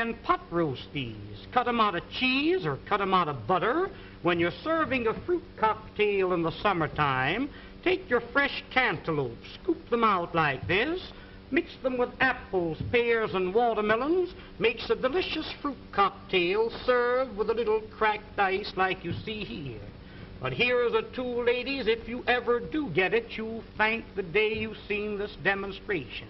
can pot roast these. Cut 'em out of cheese or cut 'em out of butter. When you're serving a fruit cocktail in the summertime, take your fresh cantaloupes, scoop them out like this, mix them with apples, pears, and watermelons, makes a delicious fruit cocktail served with a little cracked ice like you see here. But here's a tool, ladies, if you ever do get it, you'll thank the day you've seen this demonstration.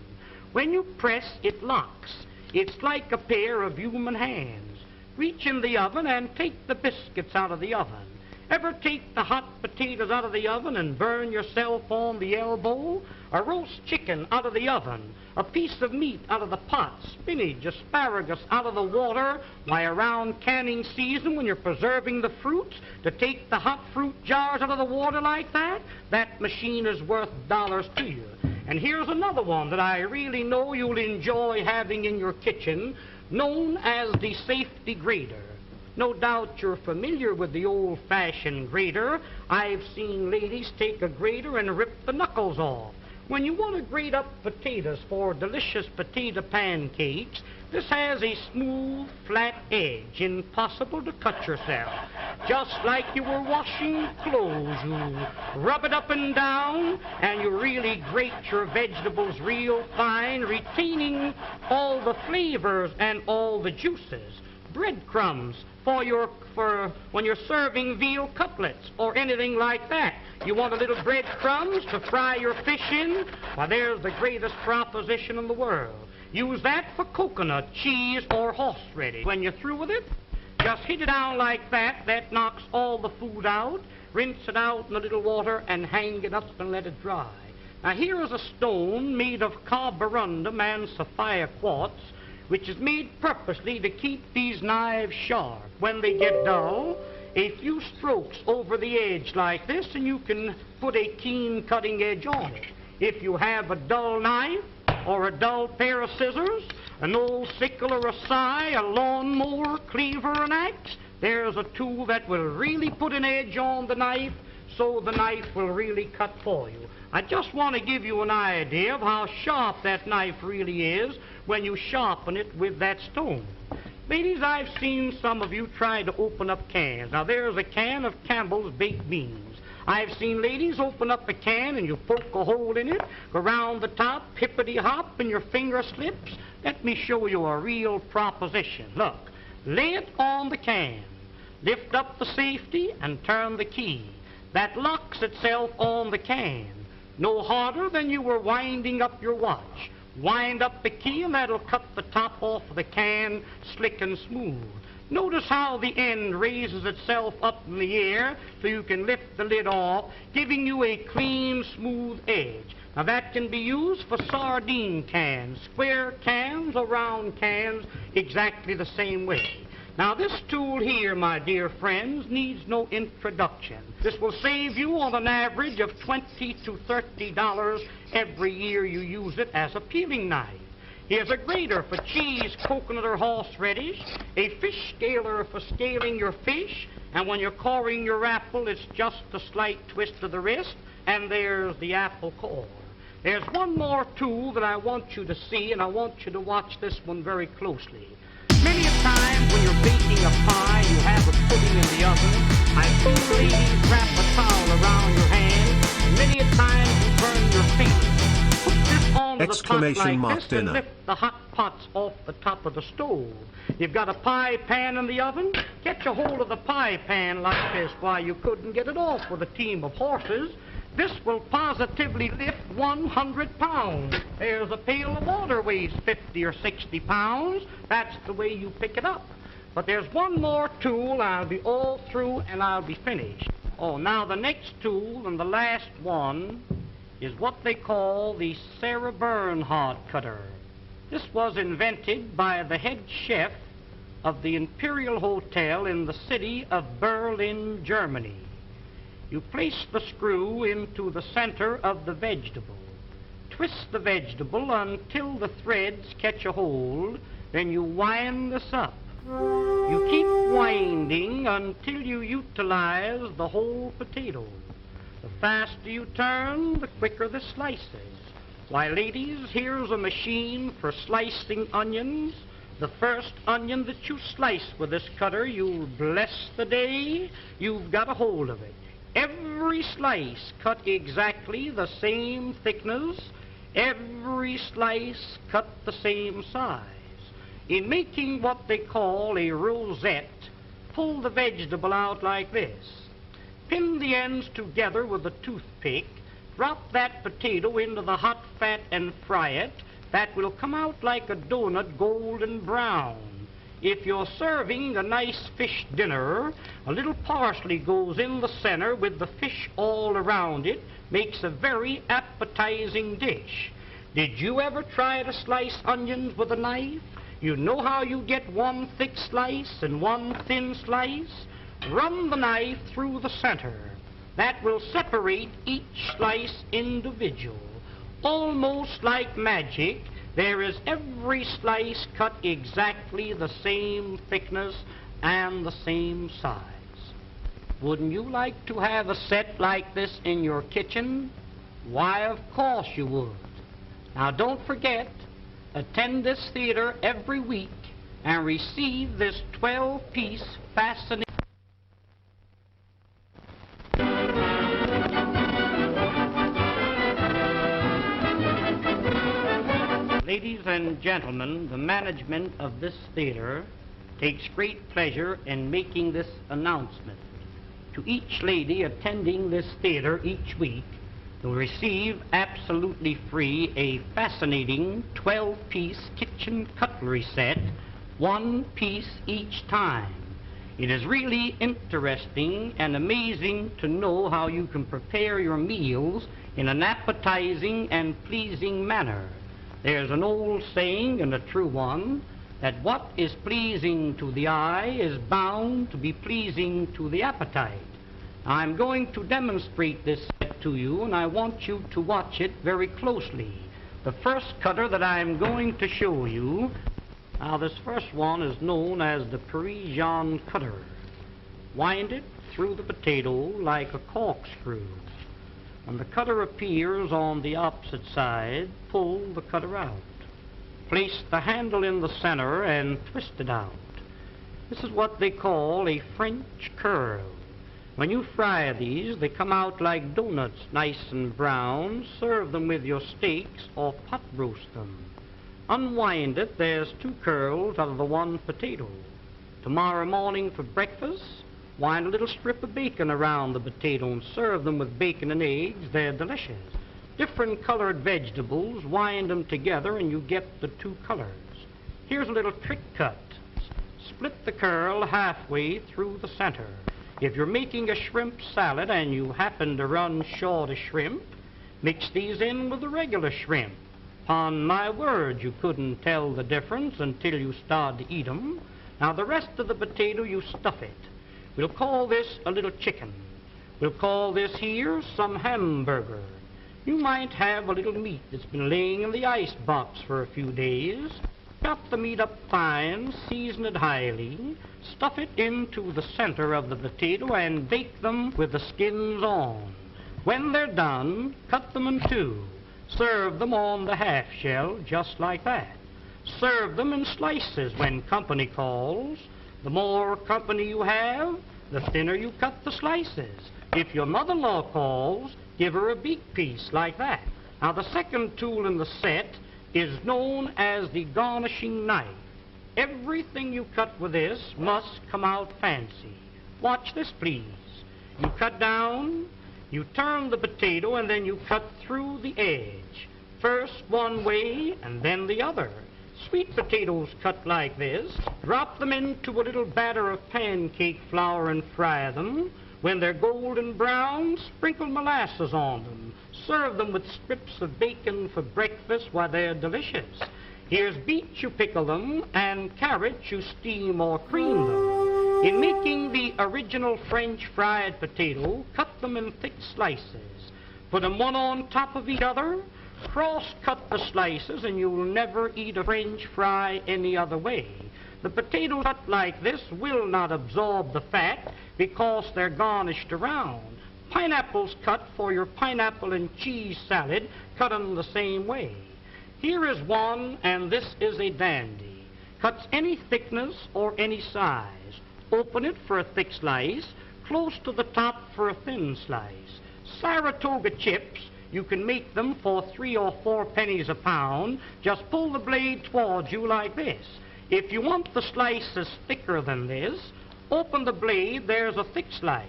When you press, it locks. It's like a pair of human hands. Reach in the oven and take the biscuits out of the oven. Ever take the hot potatoes out of the oven and burn yourself on the elbow? A roast chicken out of the oven, a piece of meat out of the pot, spinach, asparagus out of the water. Why, around canning season when you're preserving the fruits, to take the hot fruit jars out of the water like that, that machine is worth dollars to you. And here's another one that I really know you'll enjoy having in your kitchen, known as the safety grater. No doubt you're familiar with the old-fashioned grater. I've seen ladies take a grater and rip the knuckles off. When you want to grate up potatoes for delicious potato pancakes, this has a smooth, flat edge, impossible to cut yourself. Just like you were washing clothes, you rub it up and down, and you really grate your vegetables real fine, retaining all the flavors and all the juices. Breadcrumbs for when you're serving veal cutlets or anything like that. You want a little breadcrumbs to fry your fish in? Why, there's the greatest proposition in the world. Use that for coconut, cheese, or horseradish. When you're through with it, just hit it down like that. That knocks all the food out. Rinse it out in a little water and hang it up and let it dry. Now, here is a stone made of carborundum and sapphire quartz, which is made purposely to keep these knives sharp. When they get dull, a few strokes over the edge like this, and you can put a keen cutting edge on it. If you have a dull knife or a dull pair of scissors, an old sickle or a scythe, a lawnmower, cleaver, an axe, there's a tool that will really put an edge on the knife so the knife will really cut for you. I just want to give you an idea of how sharp that knife really is when you sharpen it with that stone. Ladies, I've seen some of you try to open up cans. Now, there's a can of Campbell's baked beans. I've seen ladies open up a can and you poke a hole in it, go around the top, hippity-hop, and your finger slips. Let me show you a real proposition. Look, lay it on the can, lift up the safety, and turn the key. That locks itself on the can. No harder than you were winding up your watch. Wind up the key and that'll cut the top off of the can slick and smooth. Notice how the end raises itself up in the air so you can lift the lid off, giving you a clean, smooth edge. Now that can be used for sardine cans, square cans or round cans, exactly the same way. Now this tool here, my dear friends, needs no introduction. This will save you on an average of $20 to $30 every year you use it as a peeling knife. Here's a grater for cheese, coconut, or horseradish, a fish scaler for scaling your fish, and when you're coring your apple, it's just a slight twist of the wrist, and there's the apple core. There's one more tool that I want you to see, and I want you to watch this one very closely. Many a time when you're baking a pie, you have a pudding in the oven. I've seen ladies wrap a towel around your hand, and many a time you burn your fingers. Put this onto the pot like this and lift the hot pots off the top of the stove. You've got a pie pan in the oven. Catch a hold of the pie pan like this. Why, you couldn't get it off with a team of horses. This will positively lift 100 pounds. There's a pail of water weighs 50 or 60 pounds. That's the way you pick it up. But there's one more tool. I'll be all through and I'll be finished. Oh, now the next tool and the last one is what they call the Sarah Bernhardt cutter. This was invented by the head chef of the Imperial Hotel in the city of Berlin, Germany. You place the screw into the center of the vegetable. Twist the vegetable until the threads catch a hold, then you wind this up. You keep winding until you utilize the whole potato. The faster you turn, the quicker the slices. Why, ladies, here's a machine for slicing onions, The first onion that you slice with this cutter, you'll bless the day you've got a hold of it. Every slice cut exactly the same thickness, every slice cut the same size. In making what they call a rosette, pull the vegetable out like this. Pin the ends together with a toothpick, drop that potato into the hot fat and fry it. That will come out like a donut, golden brown. If you're serving a nice fish dinner, a little parsley goes in the center with the fish all around it, makes a very appetizing dish. Did you ever try to slice onions with a knife? You know how you get one thick slice and one thin slice? Run the knife through the center. That will separate each slice individual. Almost like magic, there is every slice cut exactly the same thickness and the same size. Wouldn't you like to have a set like this in your kitchen? Why, of course you would. Now don't forget, attend this theater every week and receive this 12-piece fascinating... Ladies and gentlemen, the management of this theater takes great pleasure in making this announcement. To each lady attending this theater each week, will receive absolutely free a fascinating 12-piece kitchen cutlery set, one piece each time. It is really interesting and amazing to know how you can prepare your meals in an appetizing and pleasing manner. There's an old saying, and a true one, that what is pleasing to the eye is bound to be pleasing to the appetite. I'm going to demonstrate this set to you, and I want you to watch it very closely. The first cutter that I'm going to show you, now this first one is known as the Parisian cutter. Wind it through the potato like a corkscrew. When the cutter appears on the opposite side, pull the cutter out. Place the handle in the center and twist it out. This is what they call a French curl. When you fry these, they come out like donuts, nice and brown. Serve them with your steaks or pot roast them. Unwind it, there's two curls out of the one potato. Tomorrow morning for breakfast, wind a little strip of bacon around the potato and serve them with bacon and eggs. They're delicious. Different colored vegetables, wind them together and you get the two colors. Here's a little trick cut. Split the curl halfway through the center. If you're making a shrimp salad and you happen to run short of shrimp, mix these in with the regular shrimp. Upon my word, you couldn't tell the difference until you start to eat them. Now the rest of the potato, you stuff it. We'll call this a little chicken. We'll call this here some hamburger. You might have a little meat that's been laying in the ice box for a few days. Chop the meat up fine, season it highly, stuff it into the center of the potato and bake them with the skins on. When they're done, cut them in two. Serve them on the half shell just like that. Serve them in slices when company calls. The more company you have, the thinner you cut the slices. If your mother-in-law calls, give her a big piece like that. Now, the second tool in the set is known as the garnishing knife. Everything you cut with this must come out fancy. Watch this, please. You cut down, you turn the potato, and then you cut through the edge. First one way, and then the other. Sweet potatoes cut like this, drop them into a little batter of pancake flour and fry them. When they're golden brown, sprinkle molasses on them. Serve them with strips of bacon for breakfast. Why, they're delicious. Here's beets, you pickle them, and carrots, you steam or cream them. In making the original French fried potato, cut them in thick slices. Put them one on top of each other. Cross-cut the slices, and you'll never eat a French fry any other way. The potatoes cut like this will not absorb the fat because they're garnished around. Pineapples cut for your pineapple and cheese salad, cut them the same way. Here is one, and this is a dandy. Cuts any thickness or any size. Open it for a thick slice, close to the top for a thin slice. Saratoga chips, you can make them for 3 or 4 pennies a pound. Just pull the blade towards you like this. If you want the slices thicker than this, open the blade, there's a thick slice.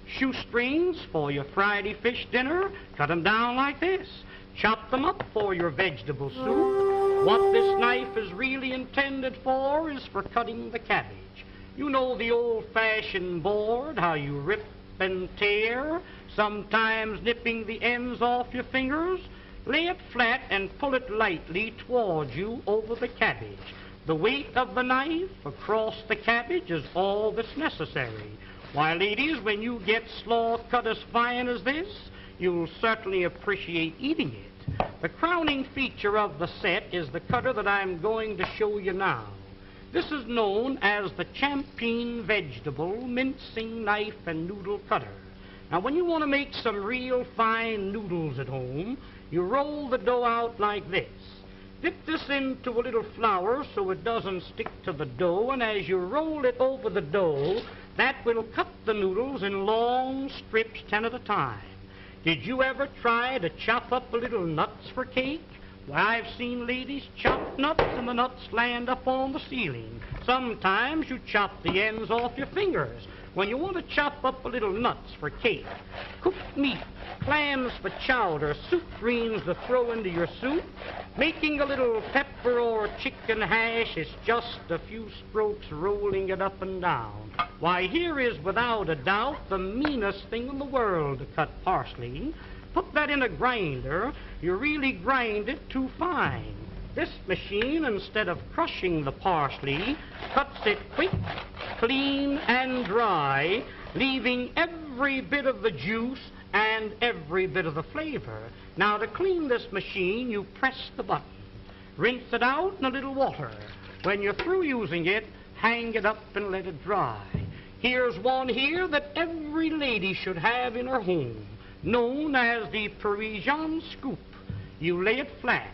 Shoestrings for your Friday fish dinner, cut them down like this. Chop them up for your vegetable soup. What this knife is really intended for is for cutting the cabbage. You know the old-fashioned board, how you rip and tear, sometimes nipping the ends off your fingers. Lay it flat and pull it lightly towards you over the cabbage. The weight of the knife across the cabbage is all that's necessary. Why, ladies, when you get slaw cut as fine as this, you'll certainly appreciate eating it. The crowning feature of the set is the cutter that I'm going to show you now. This is known as the Champeen Vegetable Mincing Knife and Noodle Cutter. Now, when you want to make some real fine noodles at home, you roll the dough out like this. Dip this into a little flour so it doesn't stick to the dough, and as you roll it over the dough, that will cut the noodles in long strips, 10 at a time. Did you ever try to chop up a little nuts for cake? Well, I've seen ladies chop nuts and the nuts land up on the ceiling. Sometimes you chop the ends off your fingers. When you want to chop up a little nuts for cake, cooked meat, clams for chowder, soup greens to throw into your soup, making a little pepper or chicken hash is just a few strokes rolling it up and down. Why, here is without a doubt the meanest thing in the world to cut parsley. Put that in a grinder, you really grind it too fine. This machine, instead of crushing the parsley, cuts it quick, clean, and dry, leaving every bit of the juice and every bit of the flavor. Now, to clean this machine, you press the button. Rinse it out in a little water. When you're through using it, hang it up and let it dry. Here's one here that every lady should have in her home, known as the Parisian scoop. You lay it flat,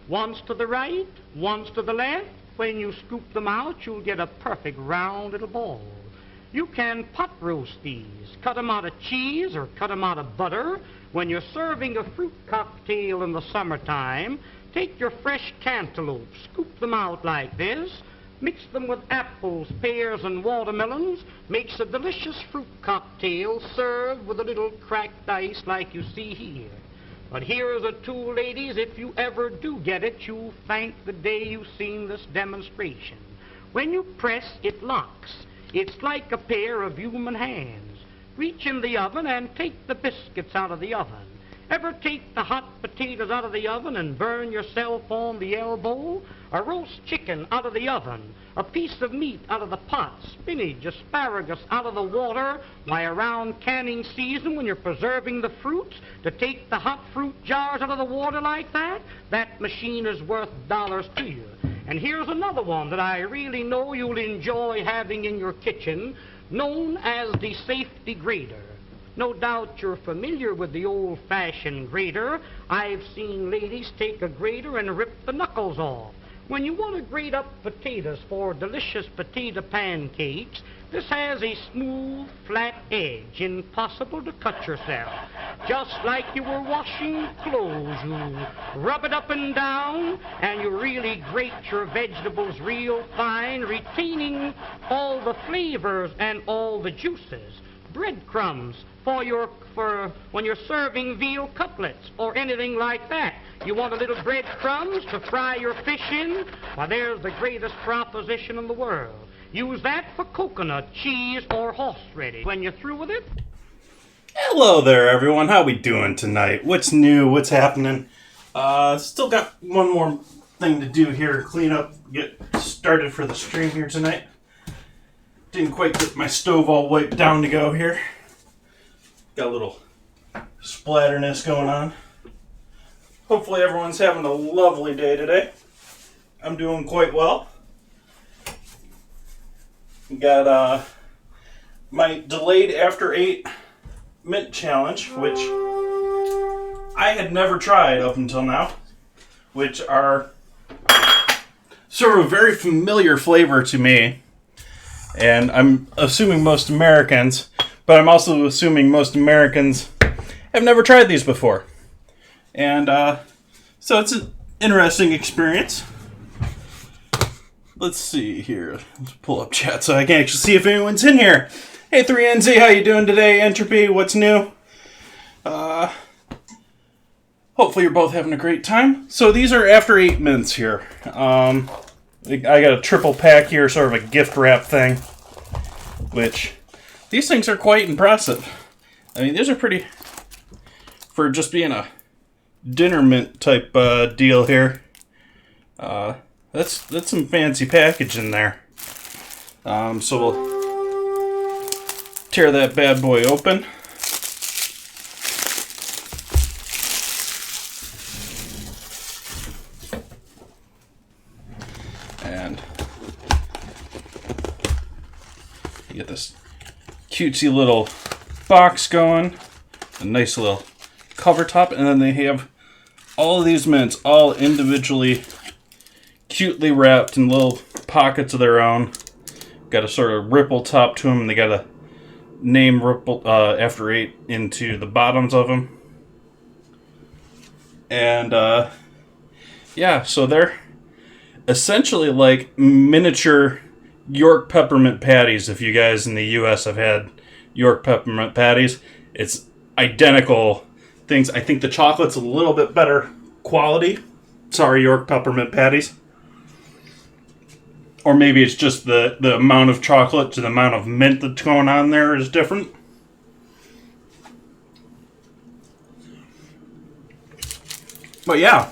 once to the right, once to the left. When you scoop them out, you'll get a perfect round little ball. You can pot roast these, cut them out of cheese or cut them out of butter. When you're serving a fruit cocktail in the summertime, take your fresh cantaloupe, scoop them out like this, mix them with apples, pears, and watermelons, makes a delicious fruit cocktail served with a little cracked ice like you see here. But here is a tool, ladies, if you ever do get it, you'll thank the day you've seen this demonstration. When you press, it locks. It's like a pair of human hands. Reach in the oven and take the biscuits out of the oven. Ever take the hot potatoes out of the oven and burn yourself on the elbow? A roast chicken out of the oven, a piece of meat out of the pot, spinach, asparagus out of the water. Why, around canning season, when you're preserving the fruits, to take the hot fruit jars out of the water like that, that machine is worth dollars to you. And here's another one that I really know you'll enjoy having in your kitchen, known as the safety grater. No doubt you're familiar with the old-fashioned grater. I've seen ladies take a grater and rip the knuckles off. When you want to grate up potatoes for delicious potato pancakes, this has a smooth, flat edge, impossible to cut yourself. Just like you were washing clothes, you rub it up and down, and you really grate your vegetables real fine, retaining all the flavors and all the juices. Breadcrumbs for when you're serving veal cutlets or anything like that. You want a little breadcrumbs to fry your fish in? Why, there's the greatest proposition in the world. Use that for coconut, cheese, or horseradish. When you're through with it... Hello there, everyone. How we doing tonight? What's new? What's happening? Still got one more thing to do here. Clean up, get started for the stream here tonight. Didn't quite get my stove all wiped down to go here. Got a little splatterness going on. Hopefully everyone's having a lovely day today. I'm doing quite well. Got my delayed after 8 mint challenge, which I had never tried up until now, which are sort of a very familiar flavor to me. And I'm assuming most Americans, but I'm also assuming most Americans have never tried these before. And so it's an interesting experience. Let's see here. Let's pull up chat so I can actually see if anyone's in here. Hey 3NZ, how you doing today? Entropy, what's new? Hopefully you're both having a great time. So these are after 8 mints here. I got a triple pack here, sort of a gift wrap thing. Which, these things are quite impressive. I mean, these are pretty, for just being a dinner mint type deal here. That's some fancy package in there. So we'll tear that bad boy open. And you get this cutesy little box going, a nice little cover top, and then they have all of these mints all individually cutely wrapped in little pockets of their own. Got a sort of ripple top to them, and they got a name ripple after 8 into the bottoms of them. And yeah, so they're essentially like miniature York peppermint patties. If you guys in the US have had York peppermint patties, it's identical things. I think the chocolate's a little bit better quality. Sorry, York peppermint patties. Or maybe it's just the amount of chocolate to the amount of mint that's going on there is different. But yeah,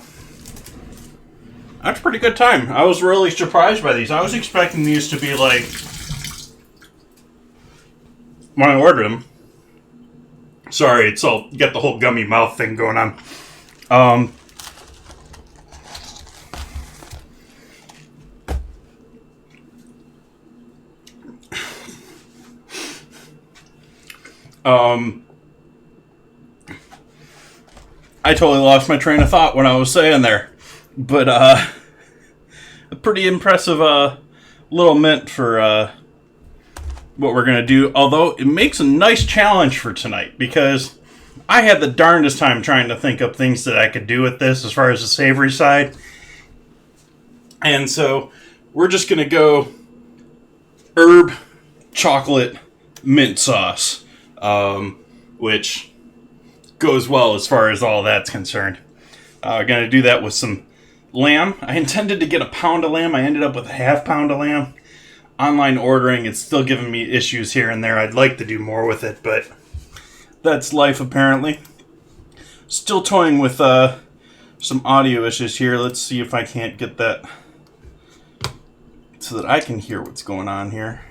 that's a pretty good time. I was really surprised by these. I was expecting these to be like, when I ordered them, sorry, it's all, get the whole gummy mouth thing going on. I totally lost my train of thought when I was saying there. But, a pretty impressive, little mint for, what we're going to do. Although, it makes a nice challenge for tonight, because I had the darndest time trying to think up things that I could do with this as far as the savory side. And so, we're just going to go herb, chocolate, mint sauce. Which goes well as far as all that's concerned. Going to do that with some lamb. I intended to get a pound of lamb. I ended up with a half pound of lamb. Online ordering, it's still giving me issues here and there. I'd like to do more with it, but that's life apparently. Still toying with some audio issues here. Let's see if I can't get that so that I can hear what's going on here.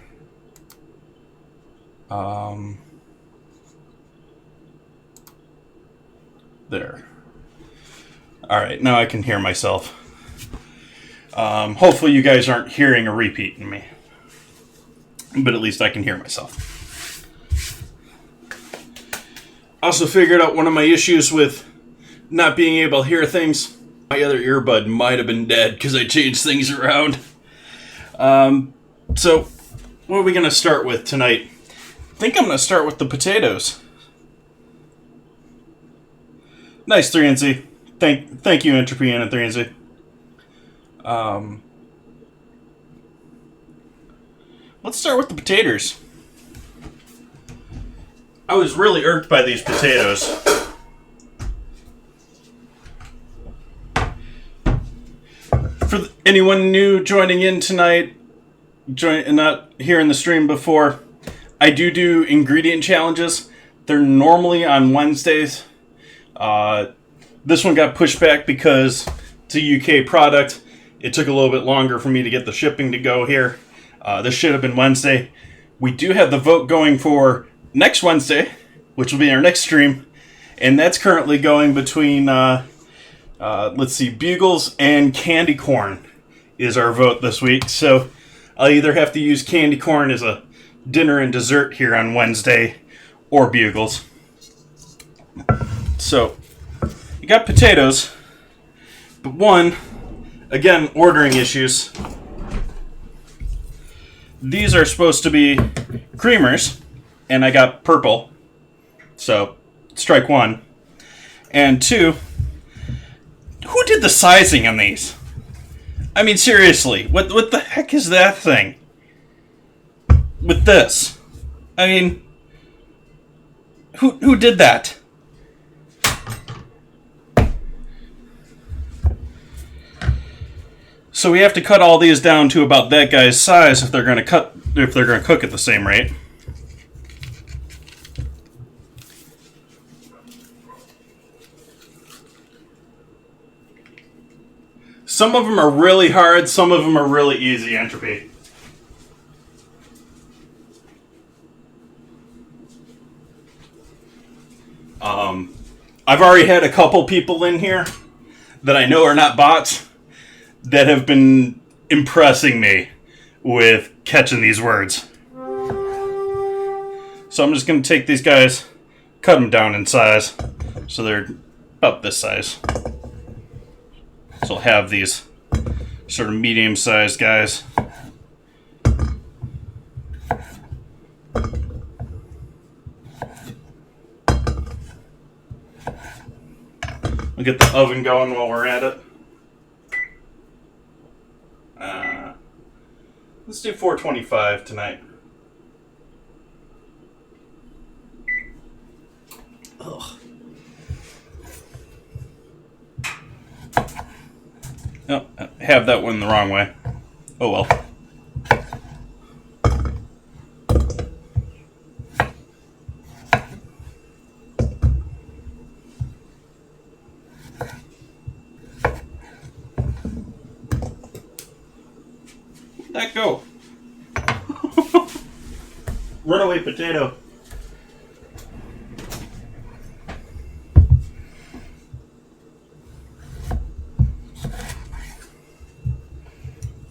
There. Alright, now I can hear myself. Hopefully you guys aren't hearing a repeat in me. But at least I can hear myself. Also figured out one of my issues with not being able to hear things. My other earbud might have been dead because I changed things around. So, what are we going to start with tonight? I think I'm going to start with the potatoes. Nice, 3NZ. Thank you, Entropy and 3NZ. Let's start with the potatoes. I was really irked by these potatoes. For anyone new joining in tonight, not hearing the stream before, I do ingredient challenges. They're normally on Wednesdays. This one got pushed back because it's a UK product. It took a little bit longer for me to get the shipping to go here. This should have been Wednesday. We do have the vote going for next Wednesday, which will be our next stream. And that's currently going between, let's see, Bugles and candy corn is our vote this week. So I'll either have to use candy corn as a dinner and dessert here on Wednesday or Bugles. So, you got potatoes, but one, again, ordering issues. these are supposed to be creamers, and I got purple. So, strike one. And two, who did the sizing on these? I mean, seriously, what the heck is that thing? With this? I mean, who did that? So we have to cut all these down to about that guy's size if they're going to cook at the same rate. Some of them are really hard, some of them are really easy entropy. I've already had a couple people in here that I know are not bots that have been impressing me with catching these words. So I'm just going to take these guys, cut them down in size, so they're about this size. So I'll have these sort of medium-sized guys. We'll get the oven going while we're at it. Let's do 425 tonight. Ugh. Oh, I have that one the wrong way. Oh well. Where'd that go? Runaway potato.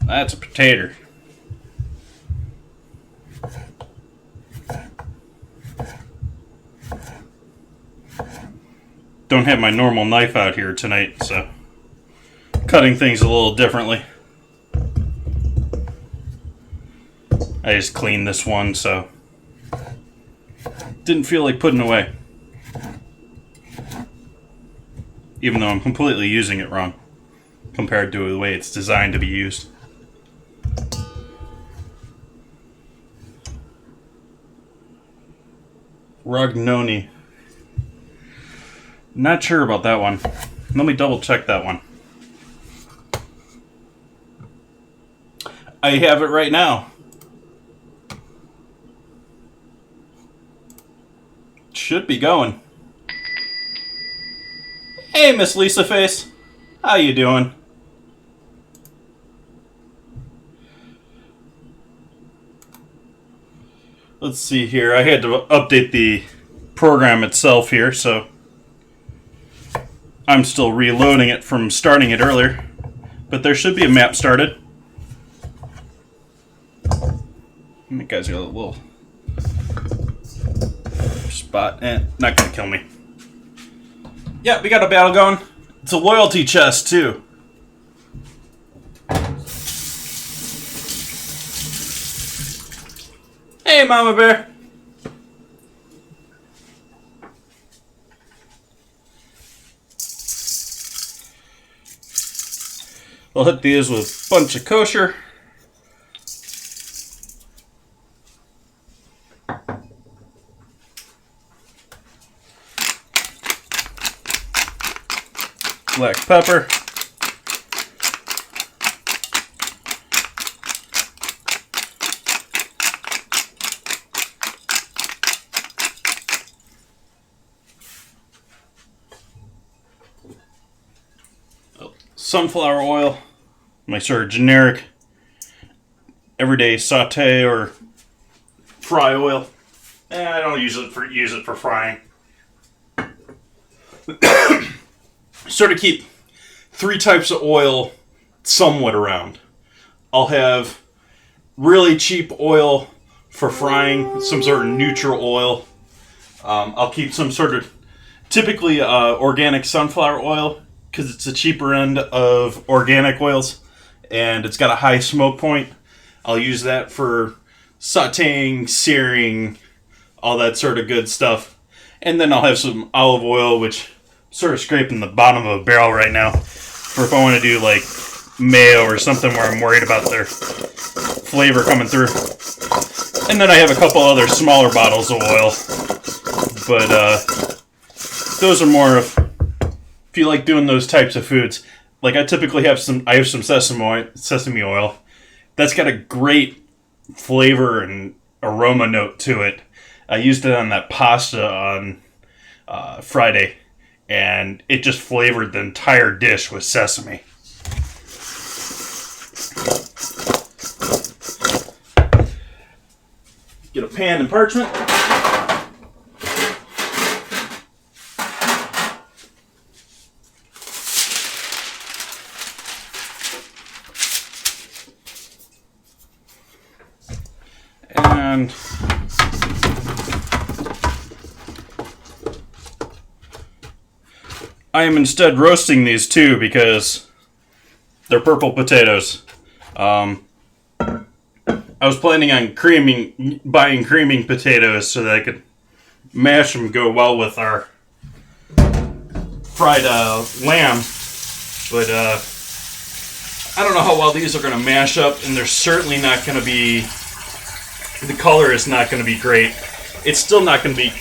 That's a potato. Don't have my normal knife out here tonight, so cutting things a little differently. I just cleaned this one, so didn't feel like putting it away. Even though I'm completely using it wrong compared to the way it's designed to be used. Rognoni. Not sure about that one. Let me double check that one. I have it right now. Should be going. Hey, Miss Lisa Face. How you doing? Let's see here. I had to update the program itself here, so I'm still reloading it from starting it earlier. But there should be a map started. You guys got a little spot. Not gonna kill me. Yeah, we got a battle going. It's a loyalty chest, too. Hey, Mama Bear. We'll hit these with a bunch of kosher. Black pepper. Sunflower oil, my sort of generic everyday saute or fry oil. I don't use it for frying. Sort of keep 3 types of oil somewhat around. I'll have really cheap oil for frying, some sort of neutral oil. I'll keep some sort of typically organic sunflower oil because it's the cheaper end of organic oils and it's got a high smoke point. I'll use that for sauteing, searing, all that sort of good stuff. And then I'll have some olive oil, which I'm sort of scraping the bottom of a barrel right now for if I want to do like mayo or something where I'm worried about their flavor coming through. And then I have a couple other smaller bottles of oil. But those are more of, if you like doing those types of foods. Like I typically have some sesame oil. That's got a great flavor and aroma note to it. I used it on that pasta on Friday, and it just flavored the entire dish with sesame. Get a pan and parchment. And I am instead roasting these two because they're purple potatoes. I was planning on buying creaming potatoes so that I could mash them, go well with our fried lamb. But I don't know how well these are going to mash up, and they're certainly not going to be... The color is not going to be great. It's still not going to be...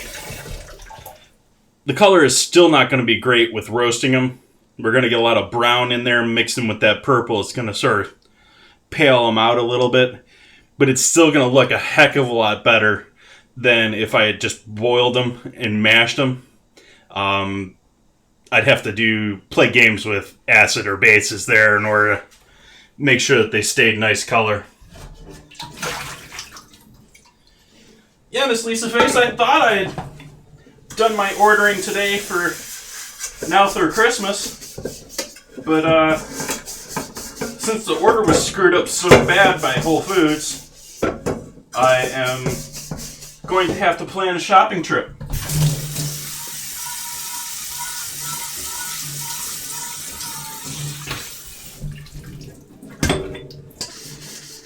The color is still not going to be great with roasting them. We're going to get a lot of brown in there mixing with that purple. It's going to sort of pale them out a little bit. But it's still going to look a heck of a lot better than if I had just boiled them and mashed them. I'd have to play games with acid or bases there in order to make sure that they stayed nice color. Yeah, Miss Lisa Face, I thought I had done my ordering today for now through Christmas. But since the order was screwed up so bad by Whole Foods, I am going to have to plan a shopping trip.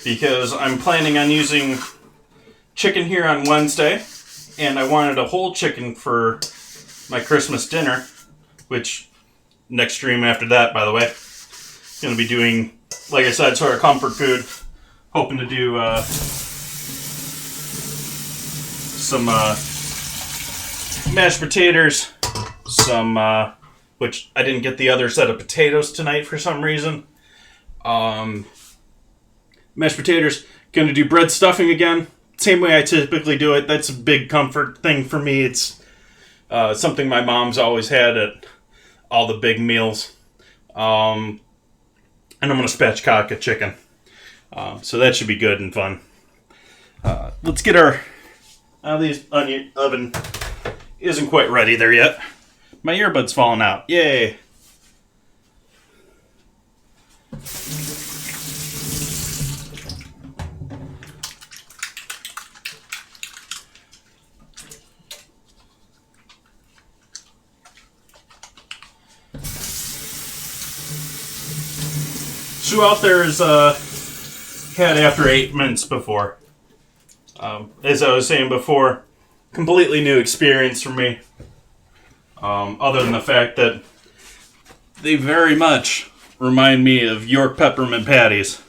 Because I'm planning on using chicken here on Wednesday, and I wanted a whole chicken for my Christmas dinner, which next stream after that, by the way, going to be doing, like I said, sort of comfort food. Hoping to do some mashed potatoes, some which I didn't get the other set of potatoes tonight for some reason. Mashed potatoes. Going to do bread stuffing again. Same way I typically do it. That's a big comfort thing for me. It's something my mom's always had at all the big meals. And I'm going to spatchcock a chicken. So that should be good and fun. Let's get our... the onion oven isn't quite ready there yet. My earbud's falling out. Yay! Sue out there is had after 8 minutes before. As I was saying before, completely new experience for me. Other than the fact that they very much remind me of York peppermint patties.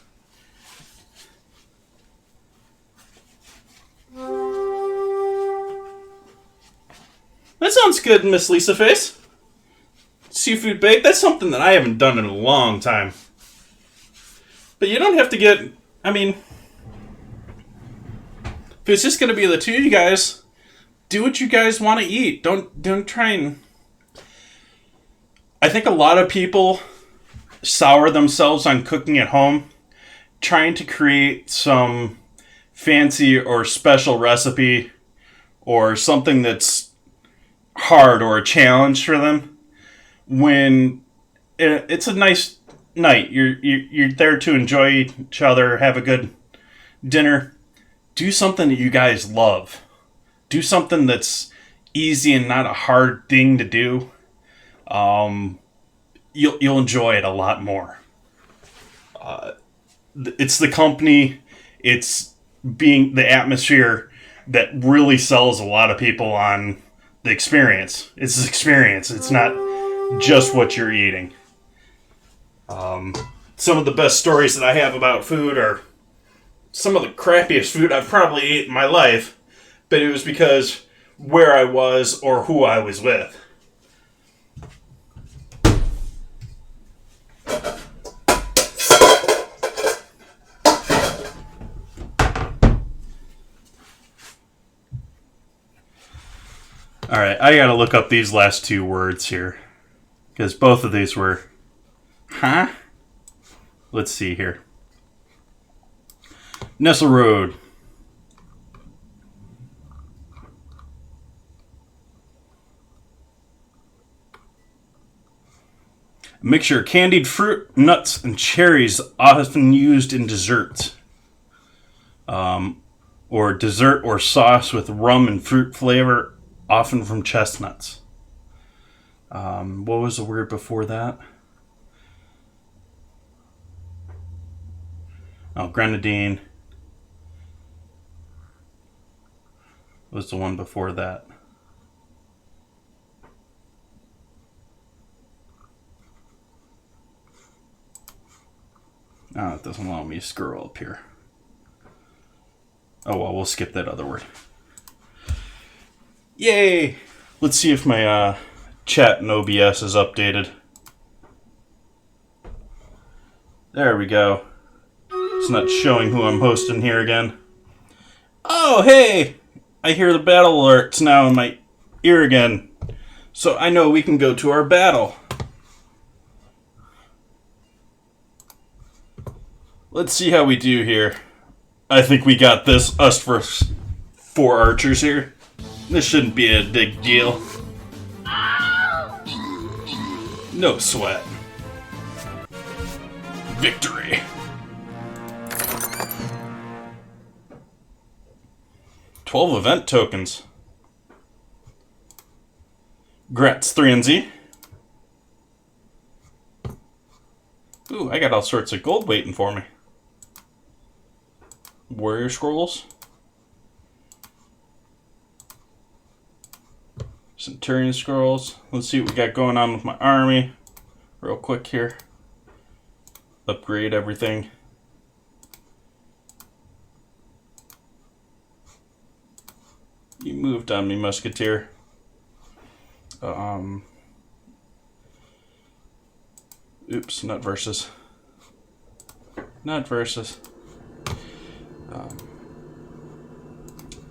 That sounds good, Miss Lisa Face. Seafood bake, that's something that I haven't done in a long time. But you don't have to get, I mean, if it's just going to be the two of you guys, do what you guys want to eat. Don't try and... I think a lot of people sour themselves on cooking at home, trying to create some fancy or special recipe or something that's hard or a challenge for them, when it's a nice night. You're there to enjoy each other, have a good dinner. Do something that you guys love. Do something that's easy and not a hard thing to do. You'll enjoy it a lot more. It's the company. It's being the atmosphere that really sells a lot of people on the experience. It's the experience. It's not just what you're eating. Some of the best stories that I have about food are some of the crappiest food I've probably eaten in my life, but it was because where I was or who I was with. Alright, I gotta look up these last two words here. Because both of these were... Huh? Let's see here. Nestle Road. A mixture of candied fruit, nuts, and cherries, often used in desserts. Or dessert or sauce with rum and fruit flavor, often from chestnuts. What was the word before that? Oh, grenadine was the one before that. Oh, it doesn't allow me to scroll up here. Oh, well, we'll skip that other word. Yay! Let's see if my chat in OBS is updated. There we go. It's not showing who I'm hosting here again. Oh, hey! I hear the battle alerts now in my ear again. So I know we can go to our battle. Let's see how we do here. I think we got this, us versus 4 archers here. This shouldn't be a big deal. No sweat. Victory. "12 event tokens. Gratz 3 and Z. Ooh, I got all sorts of gold waiting for me. Warrior scrolls. Centurion scrolls. Let's see what we got going on with my army. Real quick here. Upgrade everything. You moved on me, Musketeer. Oops, not versus. Not versus.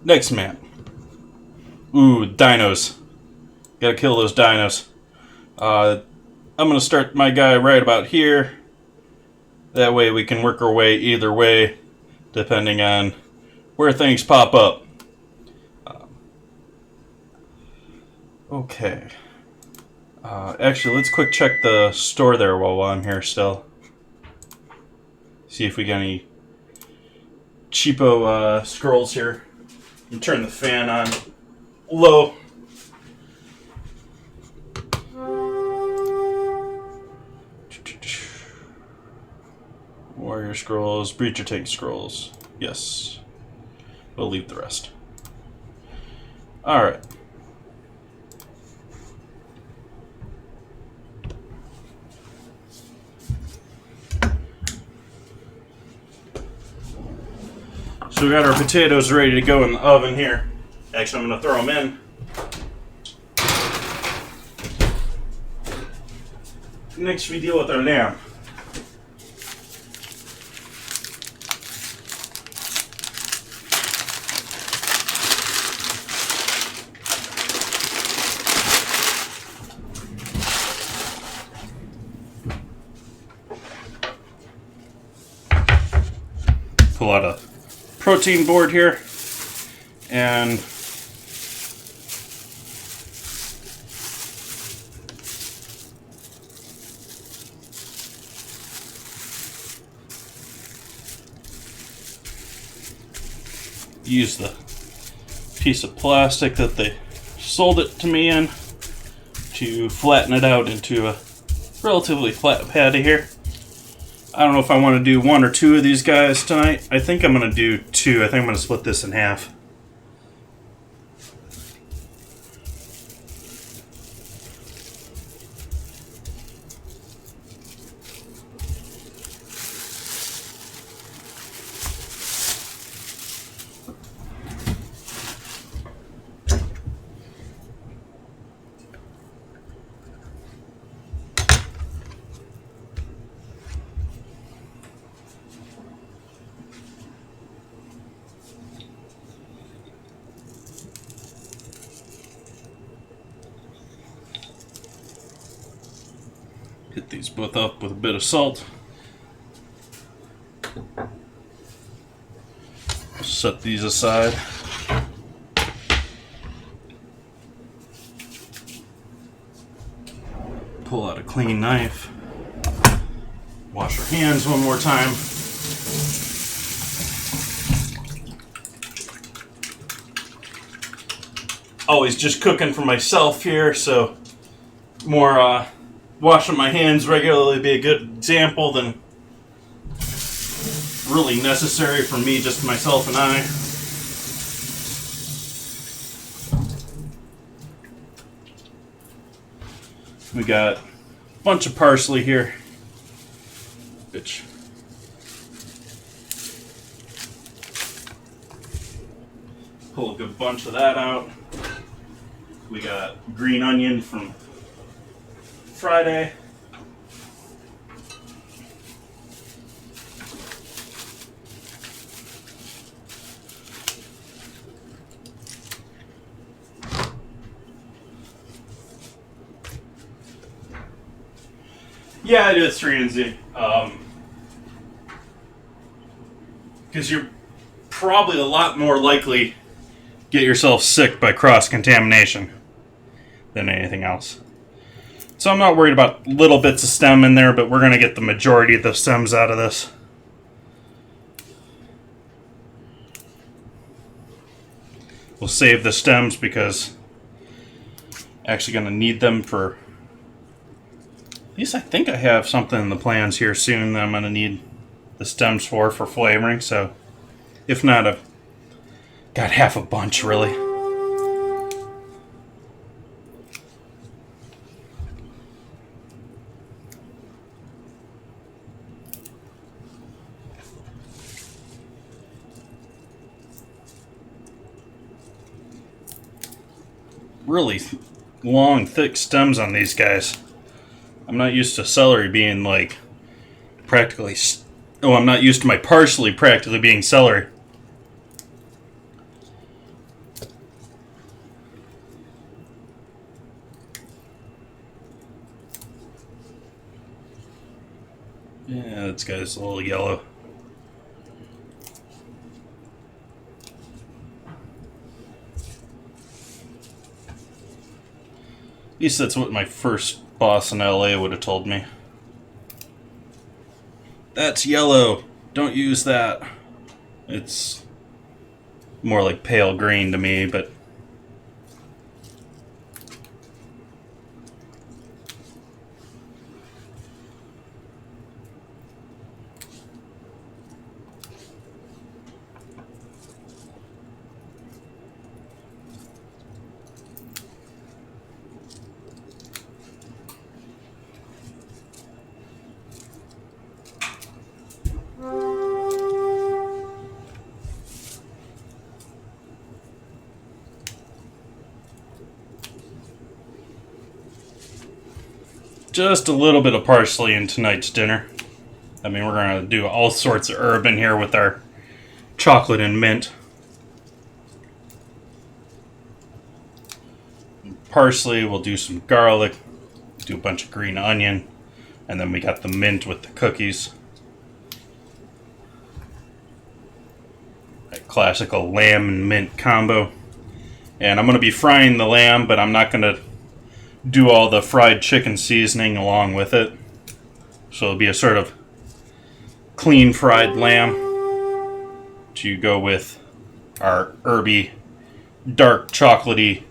Next map. Ooh, dinos. Gotta kill those dinos. I'm gonna start my guy right about here. That way we can work our way either way, depending on where things pop up. Okay. Actually, let's quick check the store there while I'm here still. See if we got any cheapo scrolls here. And turn the fan on low. Warrior scrolls, breacher tank scrolls. Yes. We'll leave the rest. Alright. So we got our potatoes ready to go in the oven here. Actually, I'm going to throw them in. Next we deal with our lamb. Pull out a protein board here and use the piece of plastic that they sold it to me in to flatten it out into a relatively flat patty here. I don't know if I want to do one or two of these guys tonight. I think I'm going to do two. I think I'm going to split this in half. Hit these both up with a bit of salt. Set these aside. Pull out a clean knife. Wash your hands one more time. Always just cooking for myself here, so more washing my hands regularly be a good example than really necessary for me, just myself and I. We got a bunch of parsley here, which pull a good bunch of that out. We got green onion from Friday. Yeah, it is 3 and Z. Because you're probably a lot more likely get yourself sick by cross-contamination than anything else. So I'm not worried about little bits of stem in there, but we're going to get the majority of the stems out of this. We'll save the stems because I'm actually going to need them for... At least I think I have something in the plans here soon that I'm going to need the stems for flavoring. So if not, I've got half a bunch really. Really long, thick stems on these guys. I'm not used to celery being like practically... Oh, I'm not used to my parsley practically being celery. Yeah, this guy's a little yellow. At least that's what my first boss in LA would have told me. That's yellow. Don't use that. It's more like pale green to me, but... just a little bit of parsley in tonight's dinner. I mean, we're going to do all sorts of herb in here with our chocolate and mint. Parsley, we'll do some garlic, do a bunch of green onion, and then we got the mint with the cookies. That classical lamb and mint combo. And I'm going to be frying the lamb, but I'm not going to do all the fried chicken seasoning along with it. So it'll be a sort of clean fried lamb to go with our herby, dark chocolatey,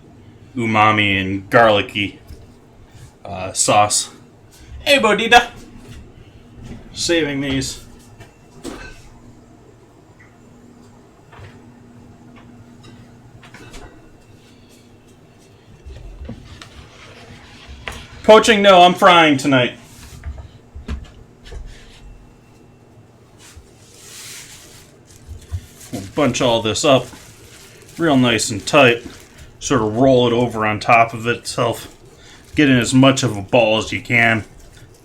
umami and garlicky sauce. Hey, Bodita! saving these. Poaching? No, I'm frying tonight. We'll bunch all this up real nice and tight. Sort of roll it over on top of itself. Get in as much of a ball as you can.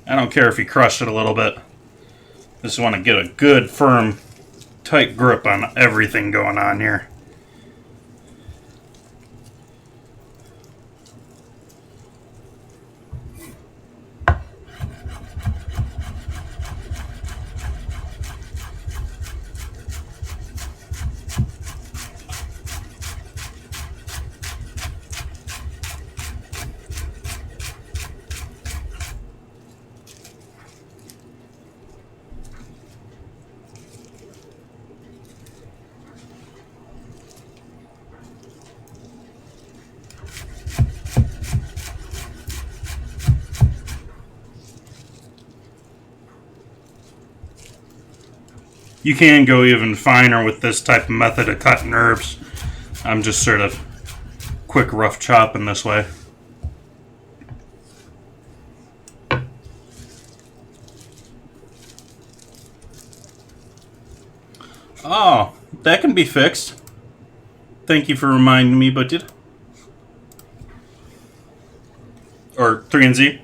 I don't care if you crush it a little bit. Just want to get a good, firm, tight grip on everything going on here. You can go even finer with this type of method of cutting herbs. I'm just sort of quick rough chopping this way. Oh, that can be fixed. Thank you for reminding me, Budget. Or 3 and Z.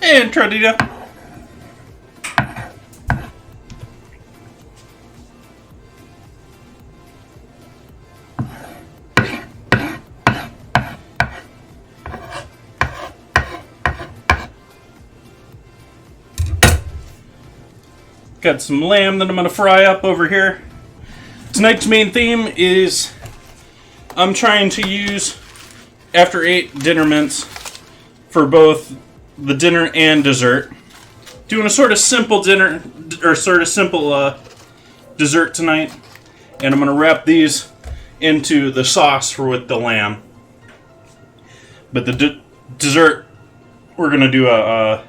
And Tradita. Got some lamb that I'm going to fry up over here. Tonight's main theme is I'm trying to use after 8 dinner mints for both the dinner and dessert. Doing a sort of simple dinner, or sort of simple dessert tonight. And I'm going to wrap these into the sauce with the lamb. But the dessert, we're going to do a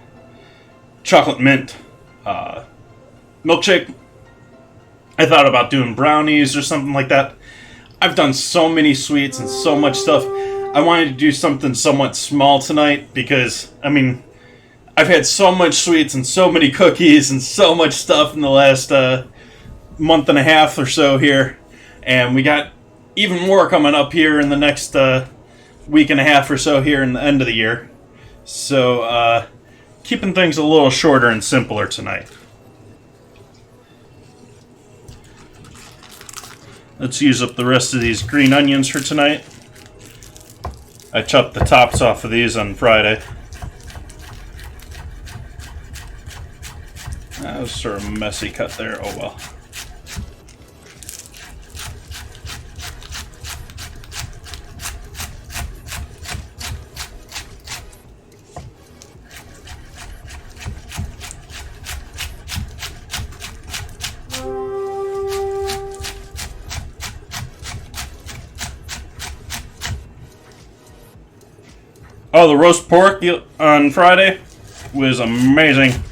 chocolate mint milkshake. I thought about doing brownies or something like that. I've done so many sweets and so much stuff. I wanted to do something somewhat small tonight because, I mean, I've had so much sweets and so many cookies and so much stuff in the last month and a half or so here. And we got even more coming up here in the next week and a half or so here in the end of the year. So, keeping things a little shorter and simpler tonight. Let's use up the rest of these green onions for tonight. I chopped the tops off of these on Friday. That was sort of a messy cut there. Oh well. Oh, the roast pork on Friday was amazing.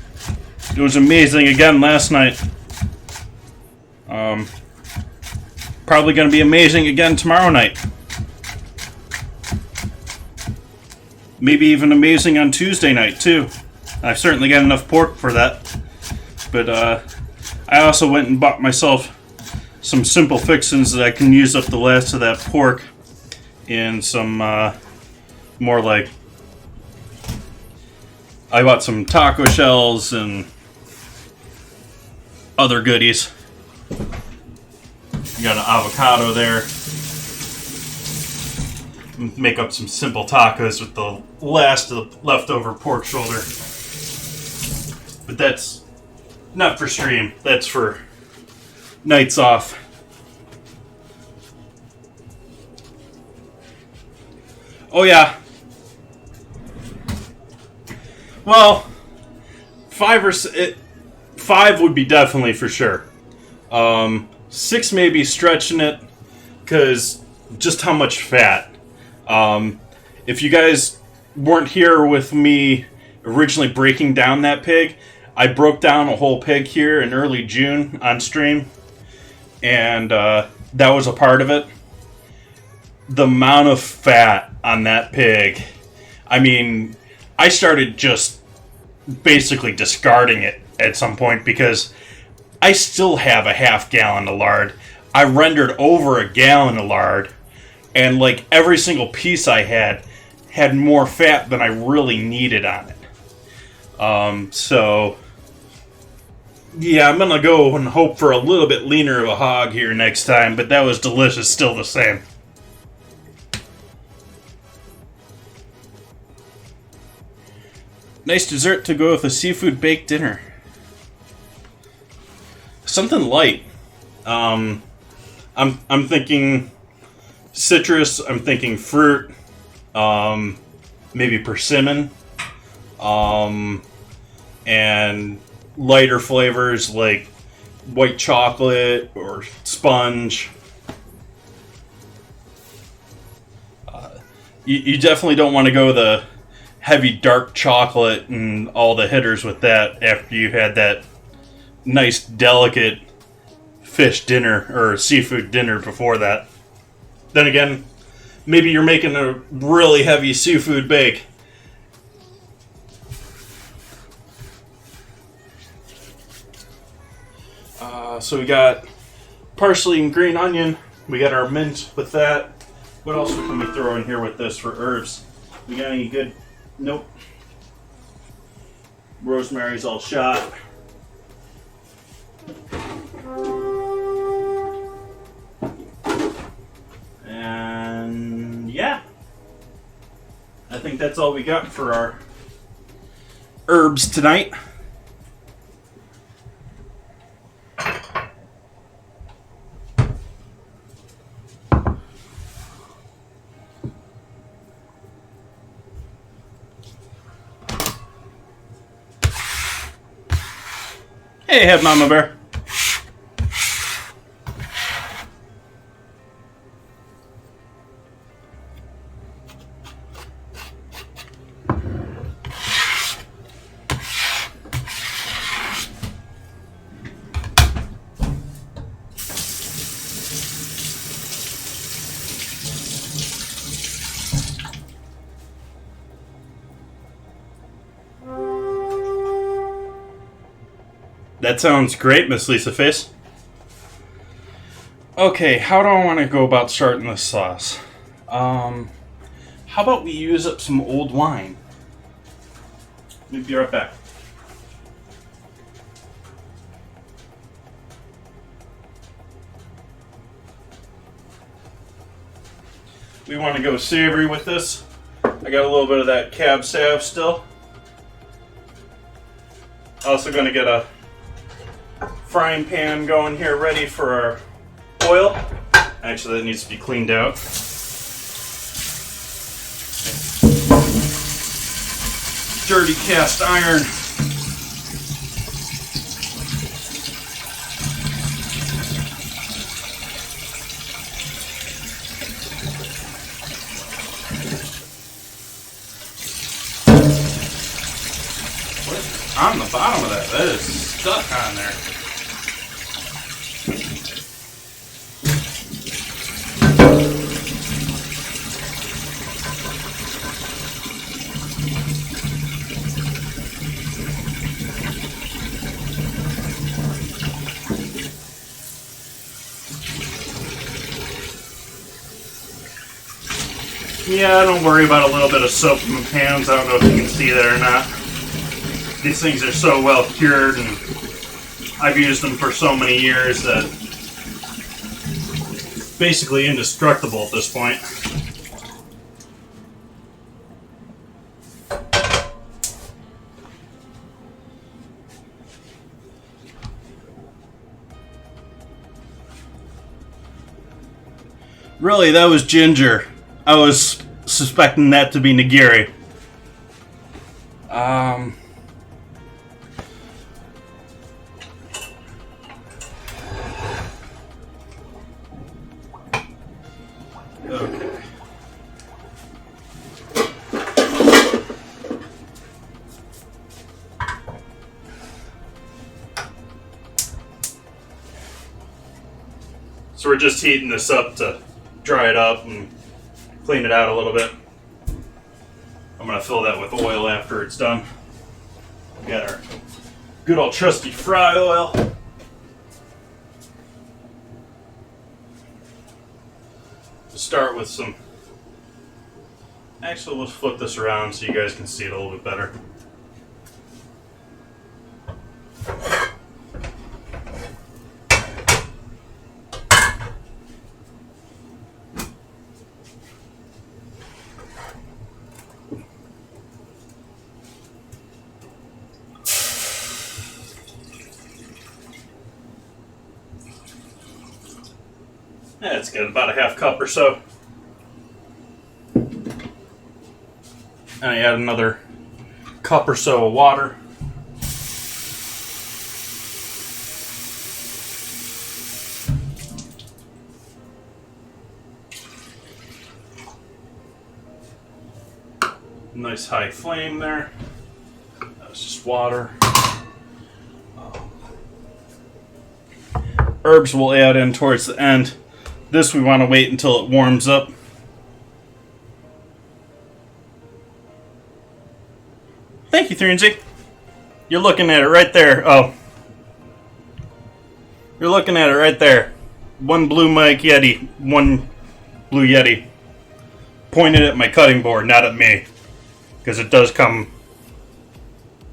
It was amazing again last night. Probably going to be amazing again tomorrow night. Maybe even amazing on Tuesday night, too. I've certainly got enough pork for that. But I also went and bought myself some simple fixins that I can use up the last of that pork in some more like... I bought some taco shells and other goodies. You got an avocado there. Make up some simple tacos with the last of the leftover pork shoulder. But that's not for stream. That's for nights off. Oh yeah. Well, 5 would be definitely for sure. 6 may be stretching it because just how much fat. If you guys weren't here with me originally breaking down that pig, I broke down a whole pig here in early June on stream, and that was a part of it. The amount of fat on that pig, I mean, I started just basically discarding it at some point because I still have a half gallon of lard. I rendered over a gallon of lard, and like every single piece I had more fat than I really needed on it. So yeah, I'm gonna go and hope for a little bit leaner of a hog here next time, but that was delicious still the same. Nice dessert to go with a seafood baked dinner. Something light. I'm thinking citrus. I'm thinking fruit. Maybe persimmon. And lighter flavors like white chocolate or sponge. You definitely don't want to go the heavy dark chocolate and all the hitters with that after you had that nice delicate fish dinner or seafood dinner before that. Then again, maybe you're making a really heavy seafood bake. So we got parsley and green onion. We got our mint with that. What else can we throw in here with this for herbs? We got any good... Nope. Rosemary's all shot. And yeah. I think that's all we got for our herbs tonight. Hey, Head Mama Bear. That sounds great, Miss Lisa Face. Okay, how do I want to go about starting this sauce? How about we use up some old wine? Let me be right back. We want to go savory with this. I got a little bit of that cab sav still. Also going to get a frying pan going here ready for our oil. Actually, that needs to be cleaned out. Dirty cast iron. on the bottom of that. That is stuck on there. Yeah, don't worry about a little bit of soap in the pans. I don't know if you can see that or not. These things are so well cured, and I've used them for so many years that basically indestructible at this point. Really, that was ginger. I was suspecting that to be nigiri. Okay. So we're just heating this up to dry it up and clean it out a little bit. I'm going to fill that with oil after it's done. We got our good old trusty fry oil. To start with some... Actually, let's flip this around so you guys can see it a little bit better. Yeah, it's got about a half cup or so. And I add another cup or so of water. Nice high flame there. That's just water. Herbs we'll add in towards the end. This we want to wait until it warms up. Thank you, Threensy. You're looking at it right there. Oh. You're looking at it right there. One blue mic Yeti. One blue Yeti. Pointed at my cutting board, not at me. Because it does come...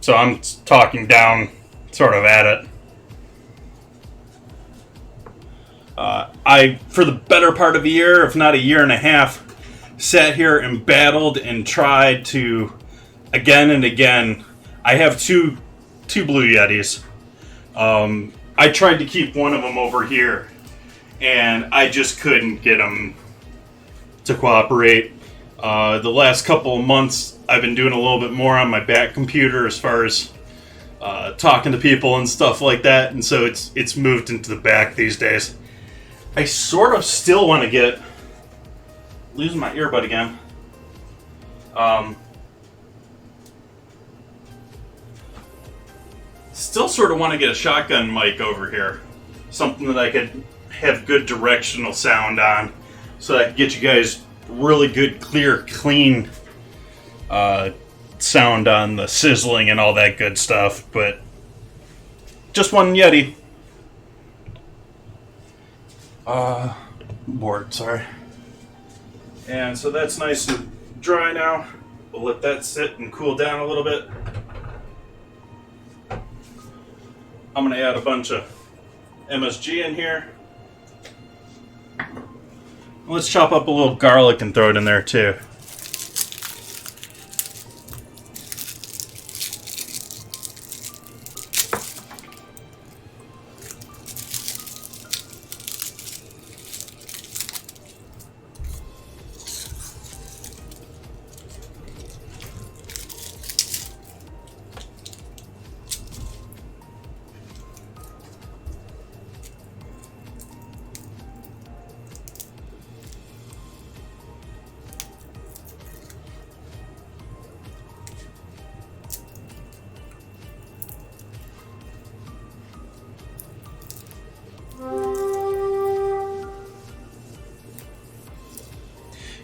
So I'm talking down, sort of at it. I, for the better part of a year, if not a year and a half, sat here and battled and tried to, again and again, I have two Blue Yetis. I tried to keep one of them over here, and I just couldn't get them to cooperate. The last couple of months, I've been doing a little bit more on my back computer as far as talking to people and stuff like that, and so it's moved into the back these days. I sort of still want to get... Losing my earbud again. Still sort of want to get a shotgun mic over here. Something that I could have good directional sound on. So that I could get you guys really good, clear, clean sound on the sizzling and all that good stuff. But just one Yeti. Board, sorry. And so that's nice and dry now. We'll let that sit and cool down a little bit. I'm going to add a bunch of MSG in here. Let's chop up a little garlic and throw it in there too.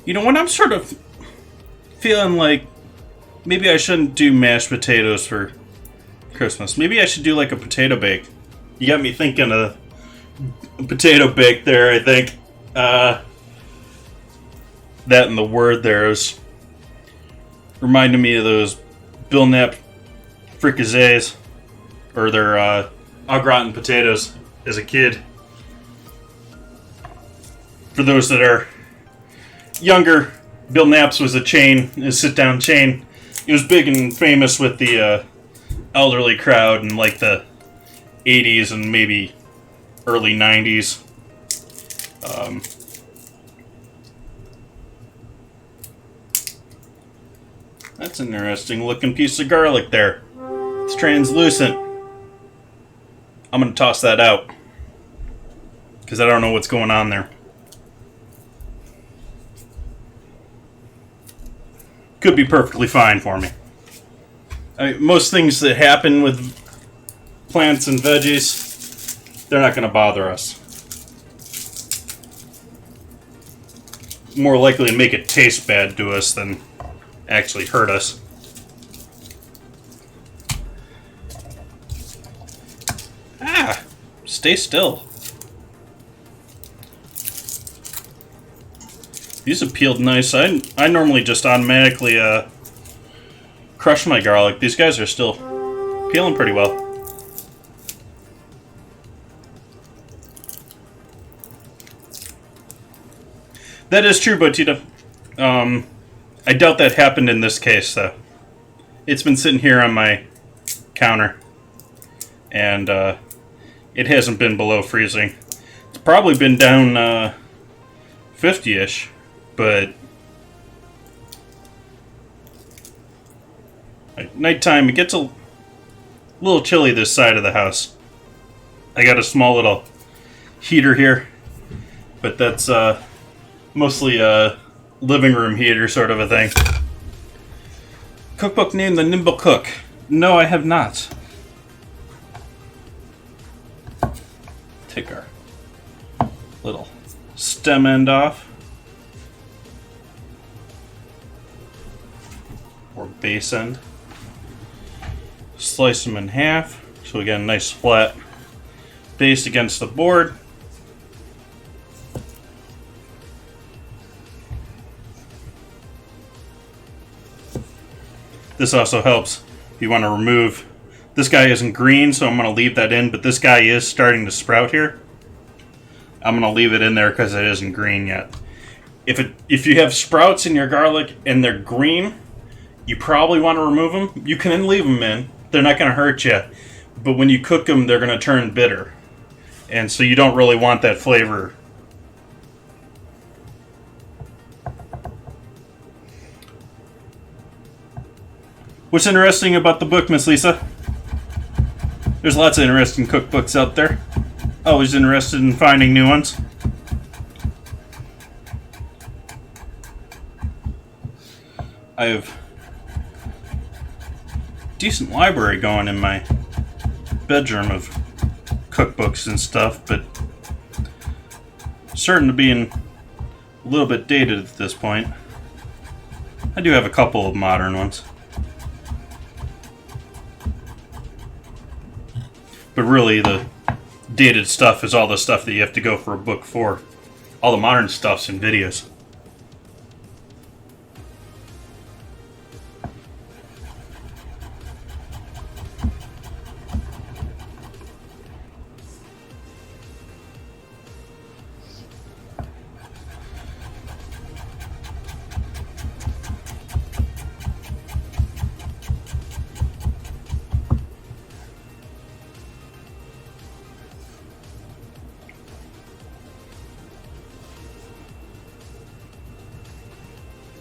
You know what? I'm sort of feeling like maybe I shouldn't do mashed potatoes for Christmas. Maybe I should do like a potato bake. You got me thinking of a potato bake there, I think. That and the word there is reminding me of those Bill Knapp fricassees, or their au gratin potatoes as a kid. For those that are younger, Bill Knapp's was a chain, a sit-down chain. It was big and famous with the elderly crowd in like the 80s and maybe early 90s. That's an interesting looking piece of garlic there. It's translucent. I'm going to toss that out because I don't know what's going on there. Could be perfectly fine for me. Most things that happen with plants and veggies, they're not going to bother us. More likely to make it taste bad to us than actually hurt us. Stay still. These have peeled nice. I normally just automatically crush my garlic. These guys are still peeling pretty well. That is true, Botita. I doubt that happened in this case, though. It's been sitting here on my counter, and it hasn't been below freezing. It's probably been down 50-ish, but at nighttime it gets a little chilly this side of the house. I got a small little heater here, but that's mostly a living room heater sort of a thing. Cookbook named The Nimble Cook. No, I have not. Take our little stem end off. Or base end. Slice them in half so we get a nice flat base against the board. This also helps if you want to remove. This guy isn't green, so I'm going to leave that in, but this guy is starting to sprout here. I'm going to leave it in there because it isn't green yet. If you have sprouts in your garlic and they're green, you probably want to remove them. You can leave them in. They're not going to hurt you. But when you cook them, they're going to turn bitter. And so you don't really want that flavor. What's interesting about the book, Miss Lisa? There's lots of interesting cookbooks out there. Always interested in finding new ones. I have a decent library going in my bedroom of cookbooks and stuff, but starting to be a little bit dated at this point. I do have a couple of modern ones. But really, the dated stuff is all the stuff that you have to go for a book for. All the modern stuff's in videos.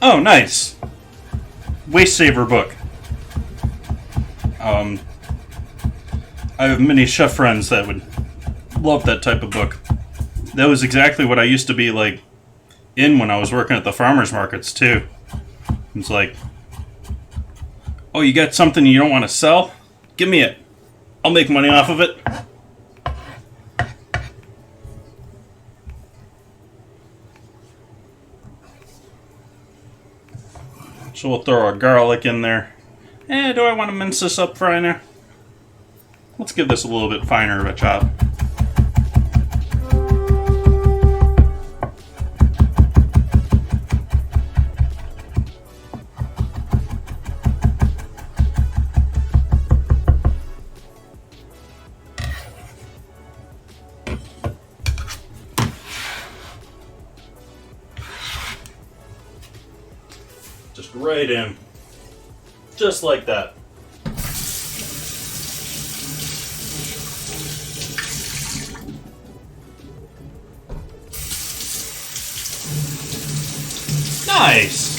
Oh, nice. Waste Saver book. I have many chef friends that would love that type of book. That was exactly what I used to be like in when I was working at the farmers markets too. It's like, oh, you got something you don't want to sell? Give me it. I'll make money off of it. So we'll throw our garlic in there. Do I want to mince this up finer? Let's give this a little bit finer of a chop. Just right in. Just like that. Nice.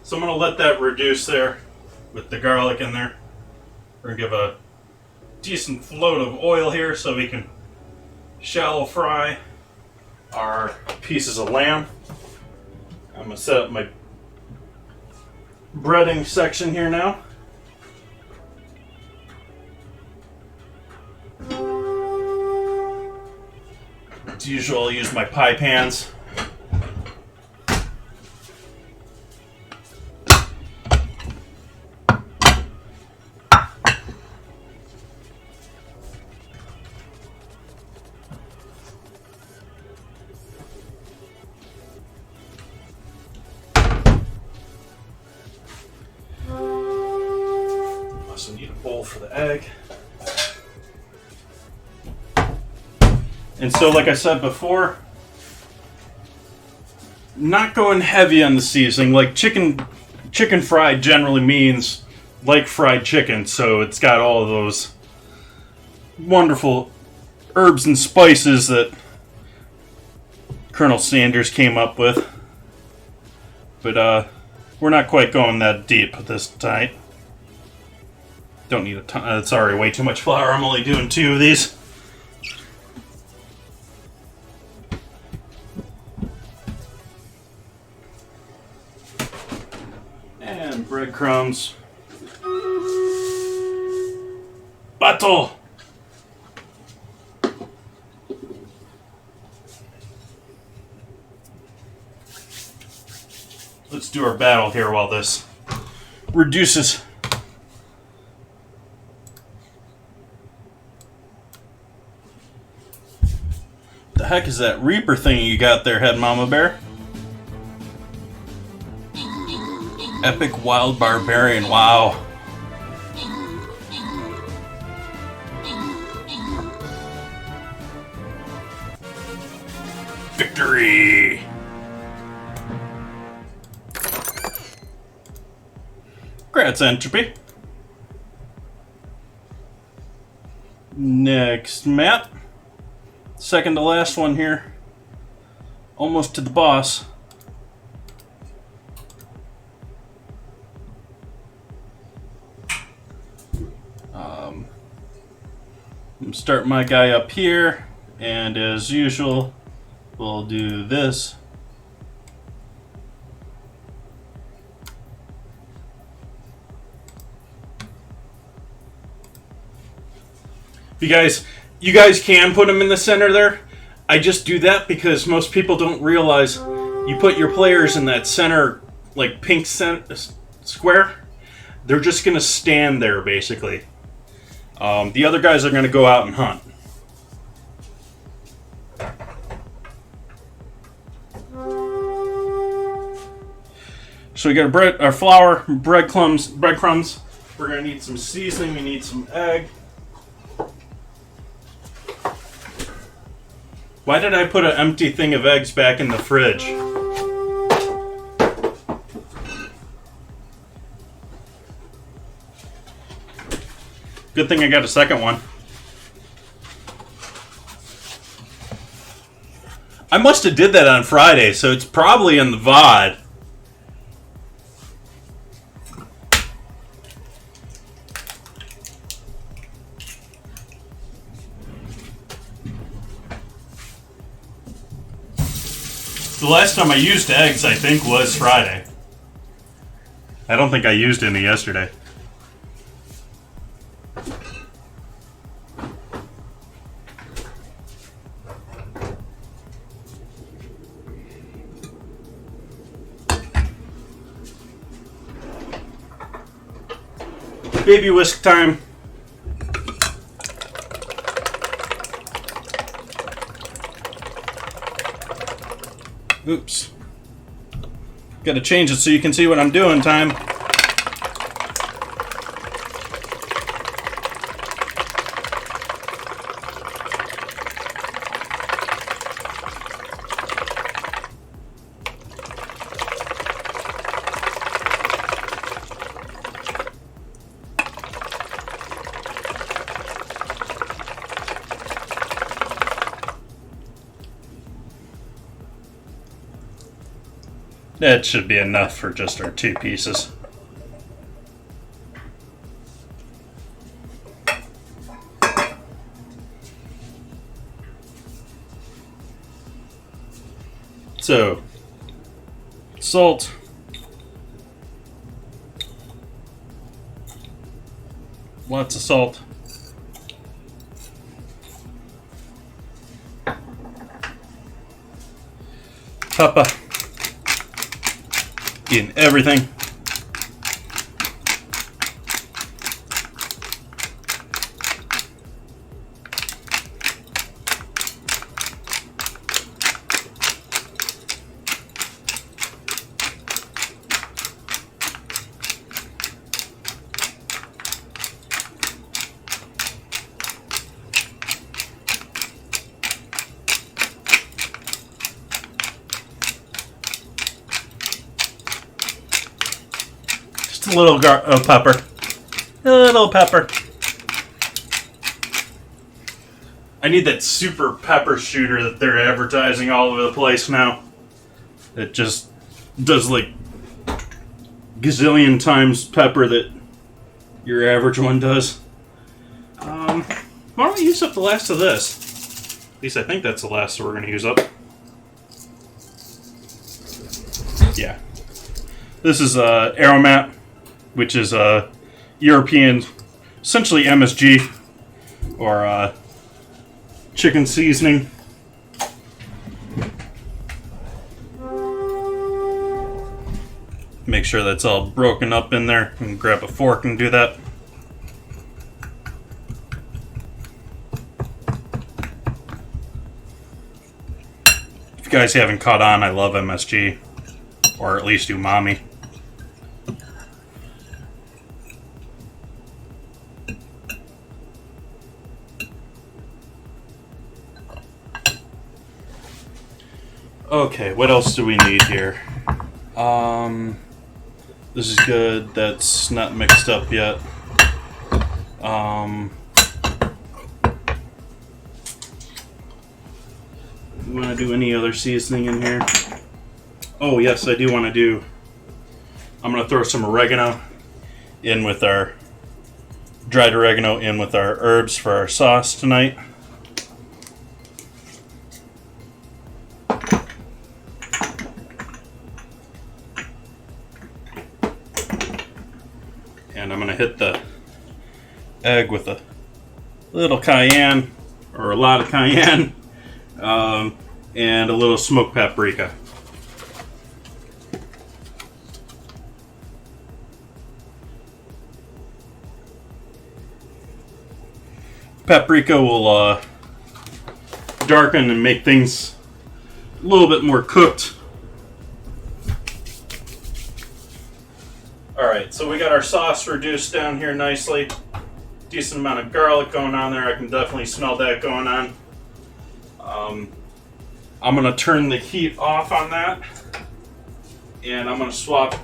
So I'm going to let that reduce there with the garlic in there. We're going to give a decent float of oil here so we can shallow fry our pieces of lamb. I'm going to set up my breading section here now. As usual, I'll use my pie pans. Also need a bowl for the egg. And so, like I said before, not going heavy on the seasoning. Like chicken fried generally means like fried chicken, so it's got all of those wonderful herbs and spices that Colonel Sanders came up with. But we're not quite going that deep this time. Don't need a ton. Sorry, way too much flour. I'm only doing 2 of these. And breadcrumbs. Battle! Let's do our battle here while this reduces. The heck is that Reaper thing you got there, Head Mama Bear? Epic Wild Barbarian, wow. Victory! Congrats, Entropy. Next map. Second to last one here. Almost to the boss. I'm start my guy up here, and as usual, we'll do this. You guys can put them in the center there. I just do that because most people don't realize you put your players in that center, like pink square. They're just going to stand there, basically. The other guys are going to go out and hunt. So we got our flour, breadcrumbs. We're going to need some seasoning. We need some egg. Why did I put an empty thing of eggs back in the fridge? Good thing I got a second one. I must have did that on Friday, so it's probably in the VOD. The last time I used eggs, I think, was Friday. I don't think I used any yesterday. Baby whisk time. Oops. Gotta change it so you can see what I'm doing time. That should be enough for just our 2 pieces. So, salt, lots of salt, pepper in everything. A little pepper. A little pepper. I need that super pepper shooter that they're advertising all over the place now. It just does like gazillion times pepper that your average one does. Why don't we use up the last of this? At least I think that's the last that we're going to use up. Yeah. This is Aromat, which is a European, essentially MSG, or chicken seasoning. Make sure that's all broken up in there, and grab a fork and do that. If you guys haven't caught on, I love MSG, or at least umami. Okay, what else do we need here? This is good. That's not mixed up yet. You want to do any other seasoning in here? Oh, yes, I do want to do... I'm going to throw some oregano in with our... dried oregano in with our herbs for our sauce tonight. And I'm going to hit the egg with a little cayenne, or a lot of cayenne, and a little smoked paprika. Paprika will darken and make things a little bit more cooked. Alright, so we got our sauce reduced down here nicely. Decent amount of garlic going on there. I can definitely smell that going on. I'm going to turn the heat off on that. And I'm going to swap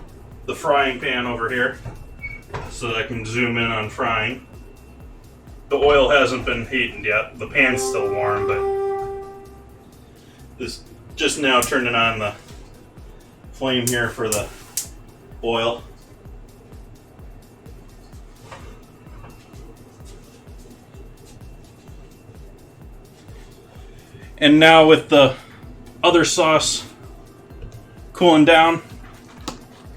the frying pan over here so that I can zoom in on frying. The oil hasn't been heated yet. The pan's still warm, but this just now turning on the flame here for the oil. And now with the other sauce cooling down.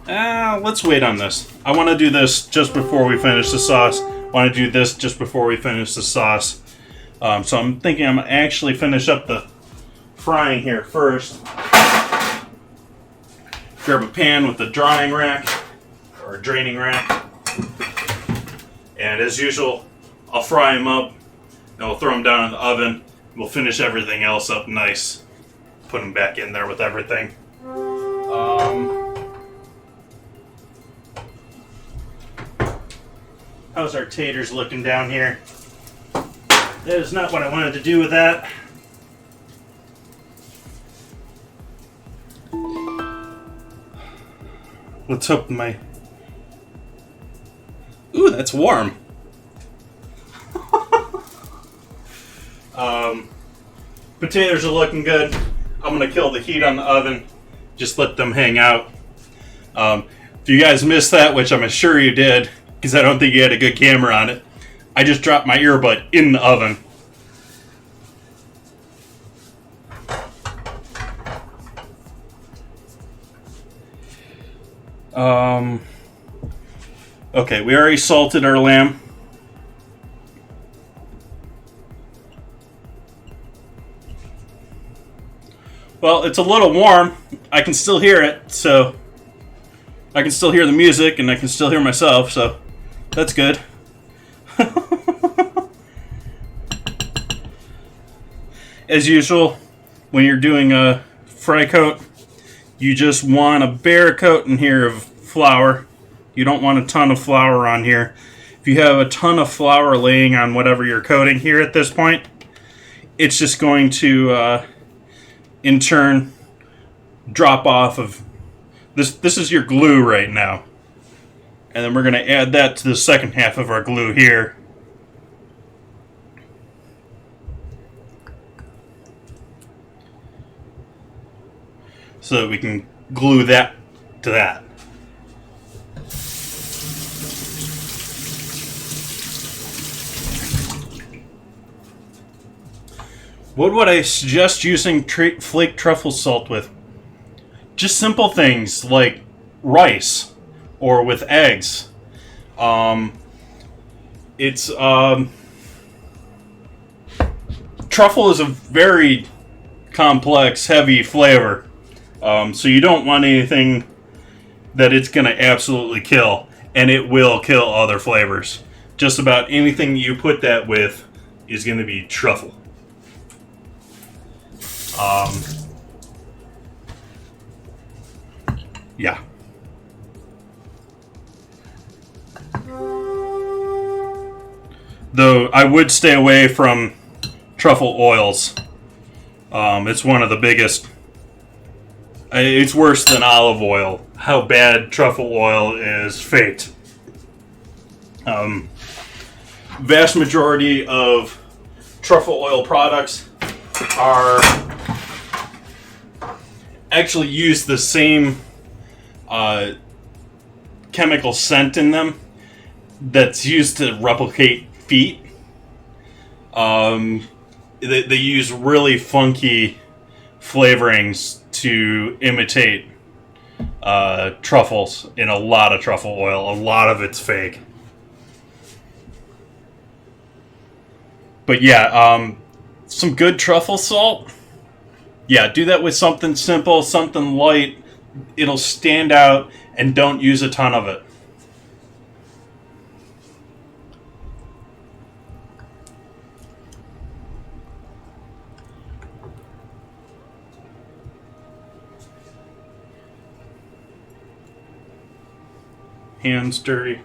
Let's wait on this. I want to do this just before we finish the sauce. I want to do this just before we finish the sauce. So I'm thinking I'm going to actually finish up the frying here first. Grab a pan with a drying rack or a draining rack. And as usual, I'll fry them up and we'll throw them down in the oven. We'll finish everything else up nice. Put them back in there with everything. How's our taters looking down here? That is not what I wanted to do with that. Let's hope my... Ooh, that's warm. Potatoes are looking good. I'm going to kill the heat on the oven. Just let them hang out. If you guys missed that, which I'm sure you did, because I don't think you had a good camera on it, I just dropped my earbud in the oven. Okay, we already salted our lamb. Well, it's a little warm. I can still hear it, so I can still hear the music and I can still hear myself, so that's good. As usual, when you're doing a fry coat, you just want a bare coat in here of flour. You don't want a ton of flour on here. If you have a ton of flour laying on whatever you're coating here at this point, it's just going to, in turn, drop off of this. This is your glue right now. And then we're going to add that to the second half of our glue here. So that we can glue that to that. What would I suggest using flake truffle salt with? Just simple things like rice or with eggs. Truffle is a very complex, heavy flavor. So you don't want anything that it's going to absolutely kill, and it will kill other flavors. Just about anything you put that with is going to be truffle. Yeah. Though I would stay away from truffle oils. It's one of the biggest. It's worse than olive oil. How bad truffle oil is faked. Vast majority of truffle oil products are actually use the same chemical scent in them that's used to replicate feet. They use really funky flavorings to imitate truffles in a lot of truffle oil. A lot of it's fake. But yeah, some good truffle salt. Yeah, do that with something simple, something light. It'll stand out, and don't use a ton of it. Hands dirty.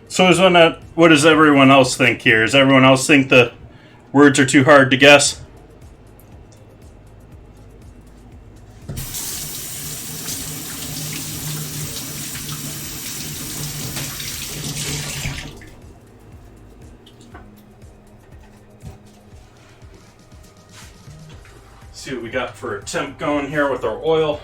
So what does everyone else think here? Does everyone else think the words are too hard to guess? see what we got for a temp going here with our oil.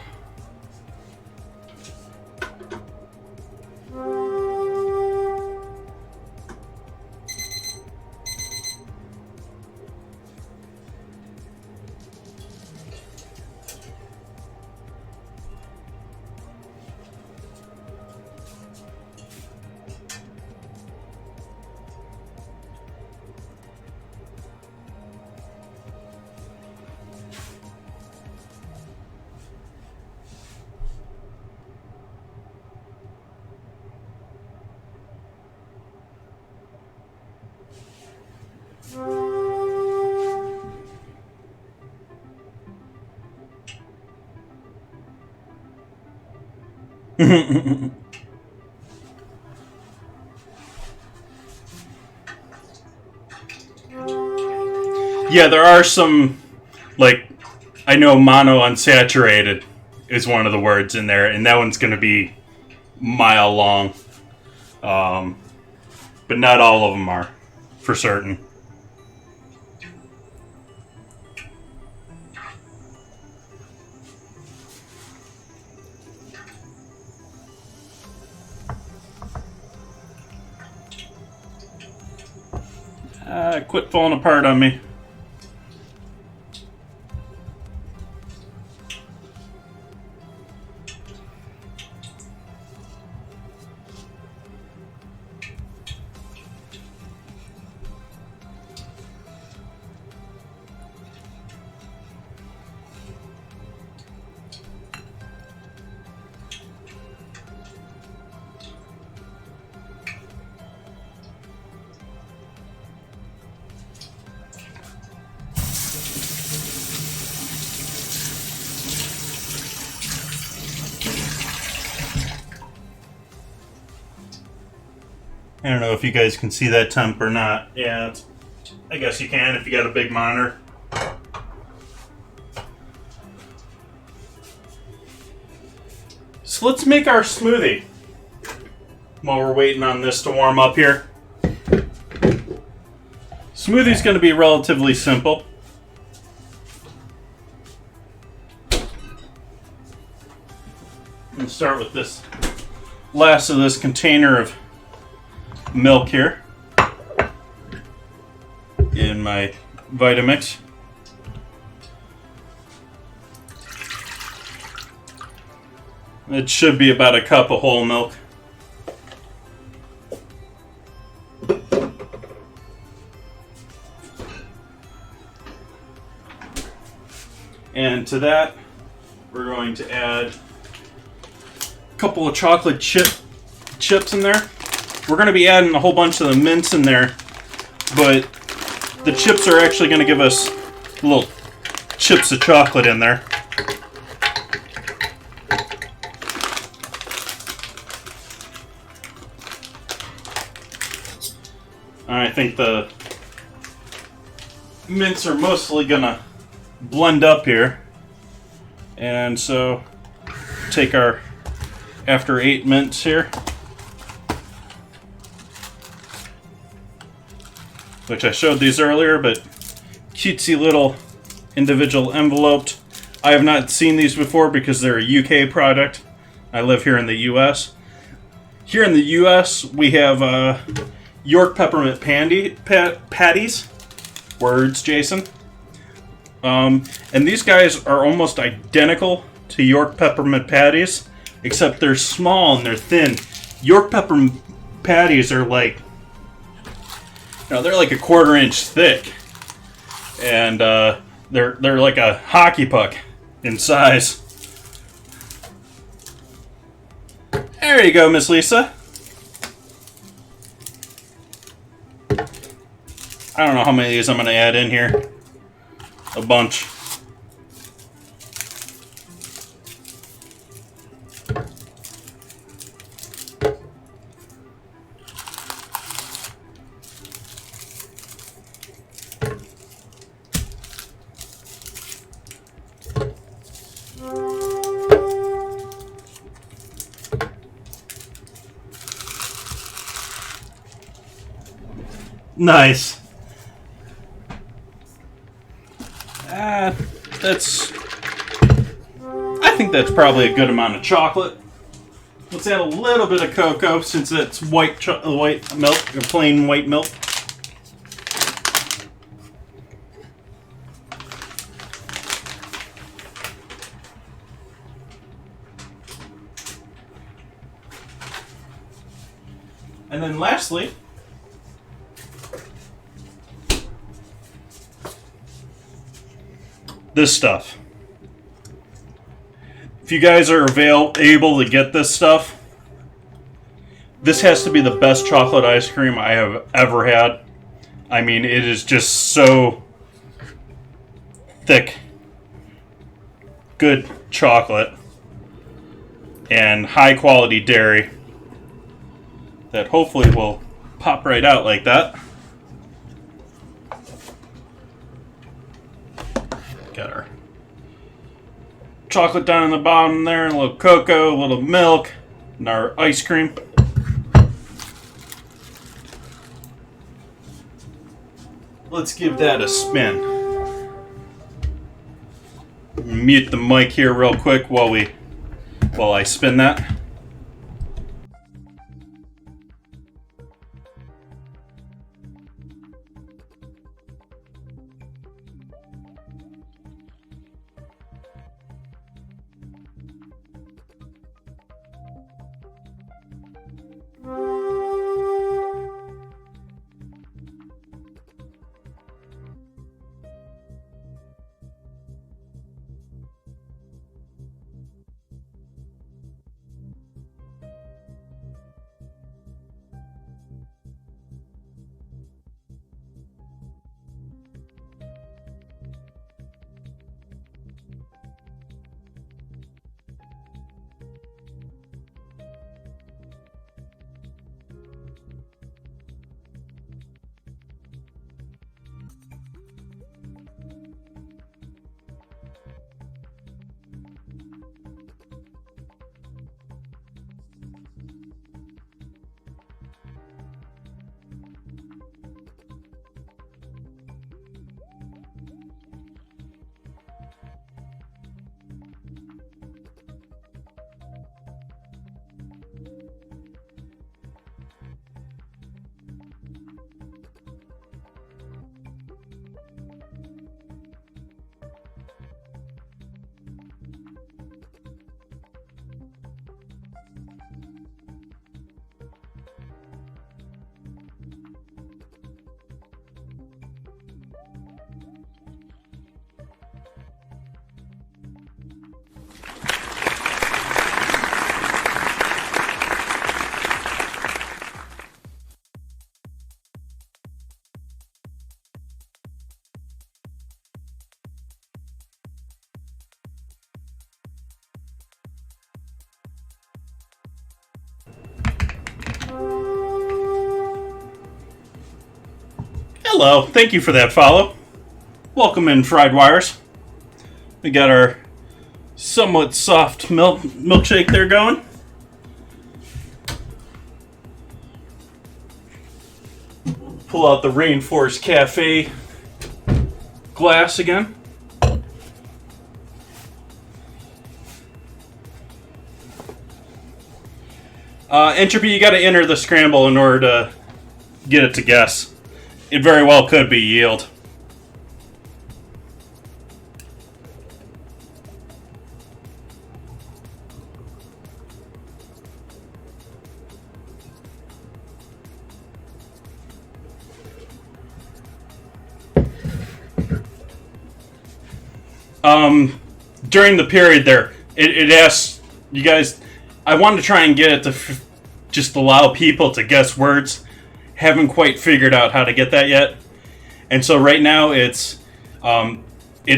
Yeah, there are some, like, I know mono unsaturated is one of the words in there, and that one's going to be mile long. But not all of them are, for certain. Quit falling apart on me. I don't know if you guys can see that temp or not. Yeah, I guess you can if you got a big monitor. So let's make our smoothie while we're waiting on this to warm up here. Smoothie's going to be relatively simple. Let's start with this last of this container of milk here in my Vitamix. It should be about a cup of whole milk. And to that, we're going to add a couple of chocolate chips in there. We're going to be adding a whole bunch of the mints in there, but the chips are actually going to give us little chips of chocolate in there. I think the mints are mostly going to blend up here, and so take our after 8 mints here, which I showed these earlier, but cutesy little individual enveloped. I have not seen these before because they're a UK product. I live here in the US. Here in the US, we have York peppermint patties. Words, Jason. And these guys are almost identical to York peppermint patties, except they're small and they're thin. York peppermint patties are like, they're like a 1/4 inch thick, and they're like a hockey puck in size. There you go, Miss Lisa. I don't know how many of these I'm going to add in here. A bunch. Nice. I think that's probably a good amount of chocolate. Let's add a little bit of cocoa since it's white milk, or plain white milk. And then lastly, this stuff. If you guys are able to get this stuff, this has to be the best chocolate ice cream I have ever had. I mean, it is just so thick, good chocolate, and high quality dairy that hopefully will pop right out like that. Got our chocolate down in the bottom there, and a little cocoa, a little milk, and our ice cream. Let's give that a spin. Mute the mic here real quick while I spin that. Hello, thank you for that follow. Welcome in, Fried Wires. We got our somewhat soft milkshake there going. Pull out the Rainforest Cafe glass again. Entropy, you got to enter the scramble in order to get it to guess. It very well could be yield. During the period there, it asks you guys. I wanted to try and get it to just allow people to guess words. Haven't quite figured out how to get that yet, and so right now it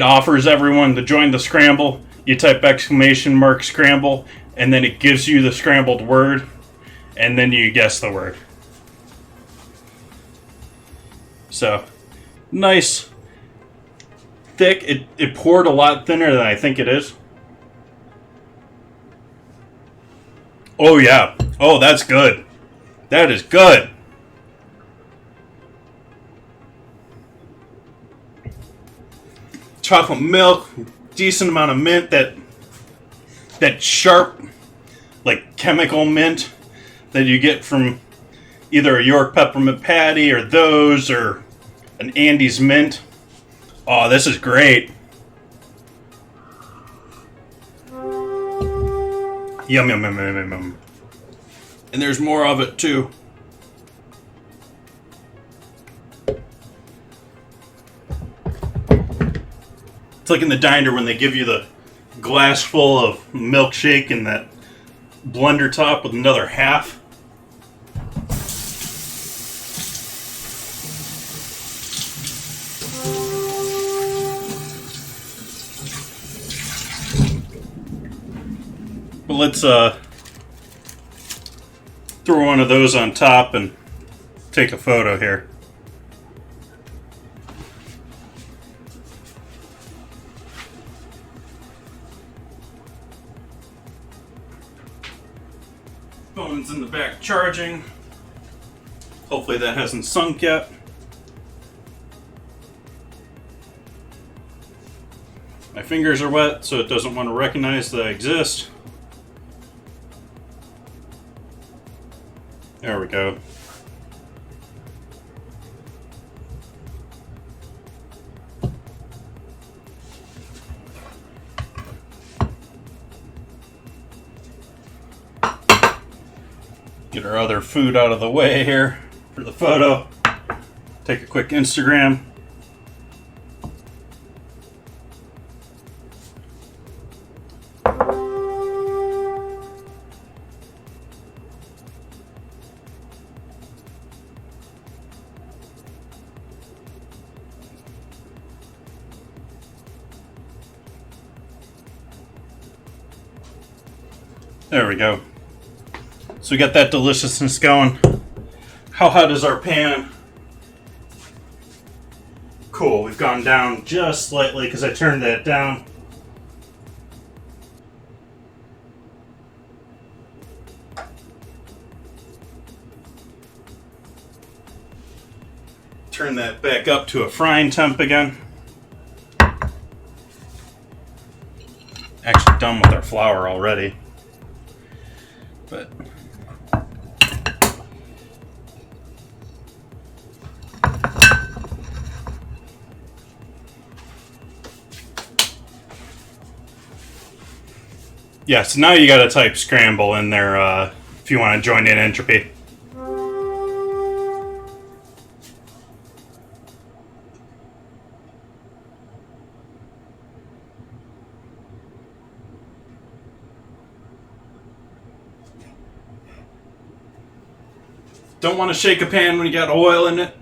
offers everyone to join the scramble. You type ! scramble, and then it gives you the scrambled word, and then you guess the word. So nice, thick. It poured a lot thinner than I think it is. Oh yeah. Oh, that's good. That is good. Chocolate milk, decent amount of mint, that sharp, like chemical mint that you get from either a York peppermint patty or those or an Andy's mint. Oh, this is great. Yum, yum, yum, yum, yum, yum. And there's more of it too. It's like in the diner when they give you the glass full of milkshake and that blender top with another half. But let's throw one of those on top and take a photo here. Phone's in the back charging. Hopefully that hasn't sunk yet. My fingers are wet, so it doesn't want to recognize that I exist. There we go. Get our other food out of the way here for the photo. Take a quick Instagram. There we go. So we got that deliciousness going. How hot is our pan? Cool, we've gone down just slightly because I turned that down. Turn that back up to a frying temp again. Actually done with our flour already. But yeah, so now you got to type scramble in there if you want to join in entropy. Don't want to shake a pan when you got oil in it.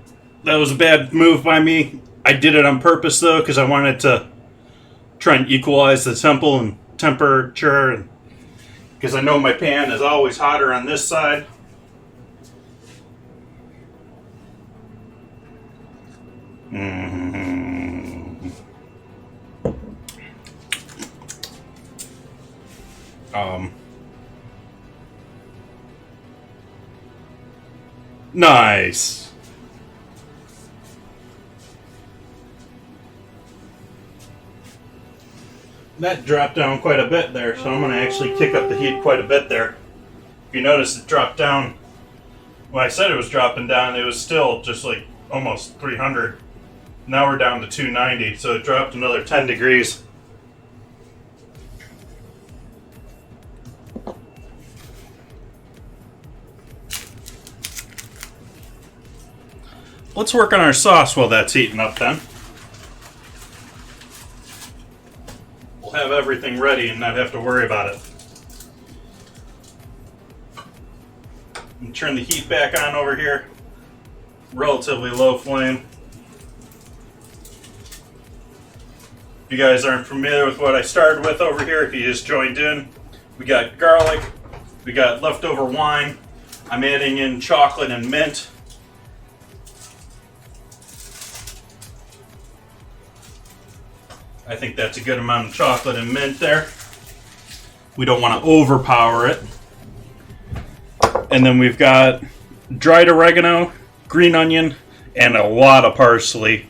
That was a bad move by me. I did it on purpose though, because I wanted to try and equalize the temperature, and because I know my pan is always hotter on this side. Nice. That dropped down quite a bit there, so I'm going to actually kick up the heat quite a bit there. If you notice, it dropped down. When I said it was dropping down, it was still just like almost 300. Now we're down to 290, so it dropped another 10 degrees. Let's work on our sauce while that's heating up then. We'll have everything ready and not have to worry about it. And turn the heat back on over here. Relatively low flame. If you guys aren't familiar with what I started with over here, if you just joined in, we got garlic, we got leftover wine. I'm adding in chocolate and mint. I think that's a good amount of chocolate and mint there. We don't want to overpower it. And then we've got dried oregano, green onion, and a lot of parsley.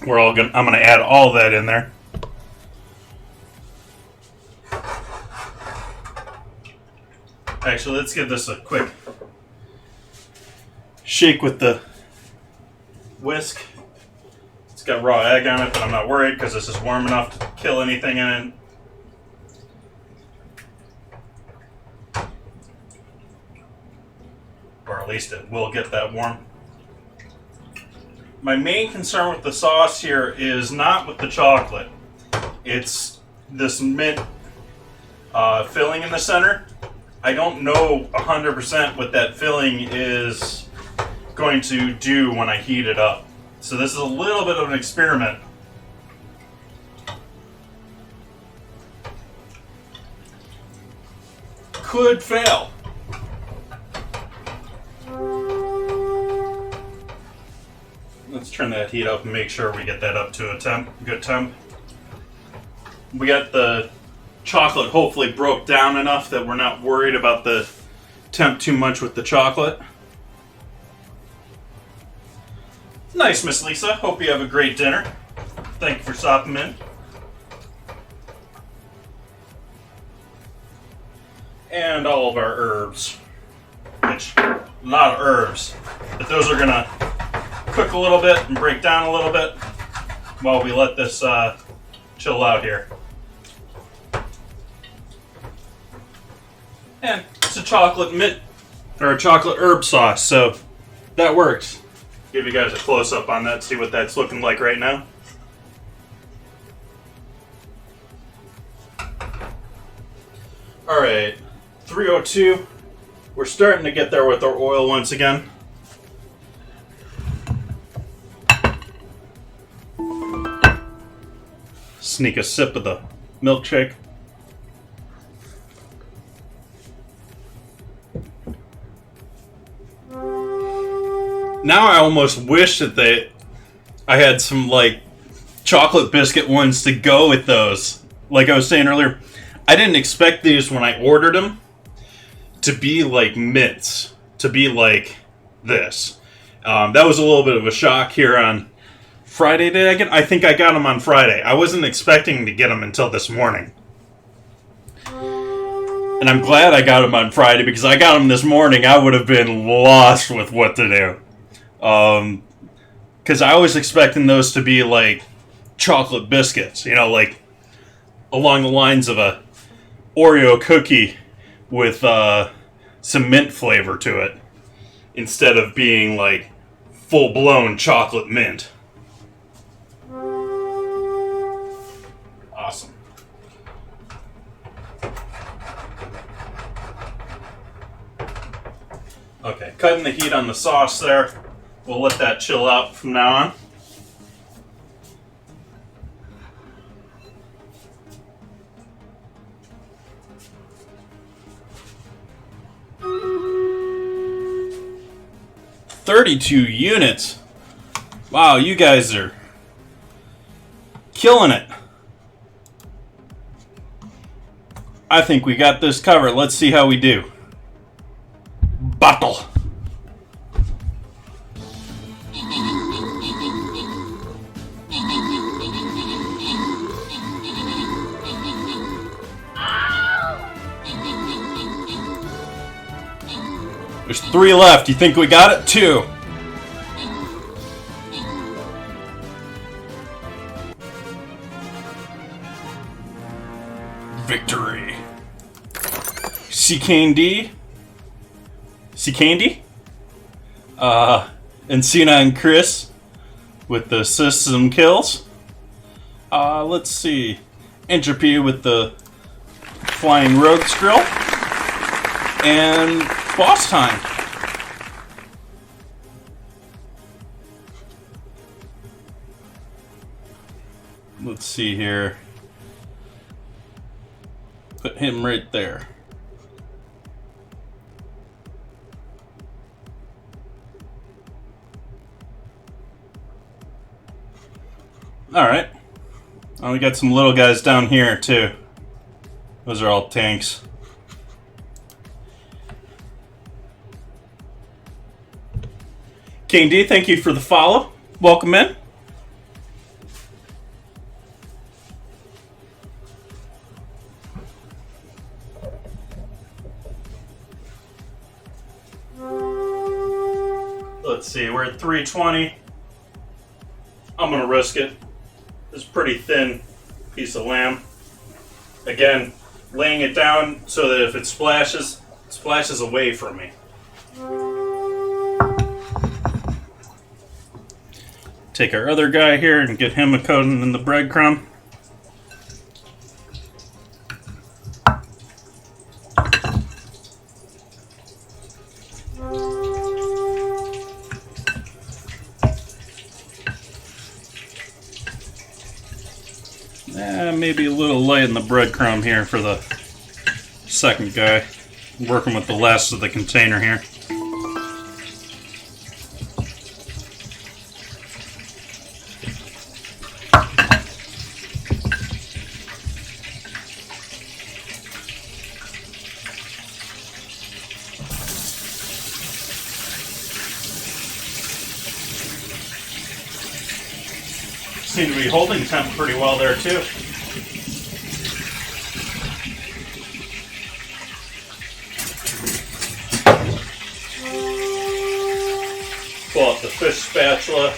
I'm going to add all that in there. Actually, let's give this a quick shake with the whisk. It's got raw egg on it, but I'm not worried because this is warm enough to kill anything in it. Or at least it will get that warm. My main concern with the sauce here is not with the chocolate. It's this mint filling in the center. I don't know 100% what that filling is going to do when I heat it up. So this is a little bit of an experiment. Could fail. Let's turn that heat up and make sure we get that up to a good temp. We got the chocolate hopefully broke down enough that we're not worried about the temp too much with the chocolate. Nice, Miss Lisa. Hope you have a great dinner. Thank you for stopping in. And all of our herbs. Which, a lot of herbs. But those are gonna cook a little bit and break down a little bit while we let this chill out here. And it's a chocolate mint or a chocolate herb sauce, so that works. Give you guys a close up on that, see what that's looking like right now. Alright, 302. We're starting to get there with our oil once again. Sneak a sip of the milkshake. Now I almost wish that I had some like chocolate biscuit ones to go with those. Like I was saying earlier, I didn't expect these when I ordered them to be like mints, to be like this. That was a little bit of a shock here on Friday. Did I get? I think I got them on Friday. I wasn't expecting to get them until this morning. And I'm glad I got them on Friday because I got them this morning. I would have been lost with what to do. Because I was expecting those to be like chocolate biscuits, you know, like along the lines of a Oreo cookie with some mint flavor to it, instead of being like full-blown chocolate mint. Awesome. Okay, cutting the heat on the sauce there. We'll let that chill out from now on. $32 units. Wow, you guys are killing it. I think we got this covered. Let's see how we do. Battle. There's 3 left. You think we got it? 2. Victory. C-Candy. C-Candy? And Cena and Chris with the system kills. Let's see. Entropy with the Flying Rogue Skrill. And boss time. Let's see here. Put him right there. Alright. Oh, we got some little guys down here too. Those are all tanks. King D, thank you for the follow. Welcome in. Let's see, we're at 320. I'm gonna risk it. It's a pretty thin piece of lamb. Again, laying it down so that if it splashes away from me. Take our other guy here and get him a coating in the breadcrumb. Maybe a little light in the breadcrumb here for the second guy. I'm working with the last of the container here. Seem to be holding temp pretty well there too. Pull out the fish spatula.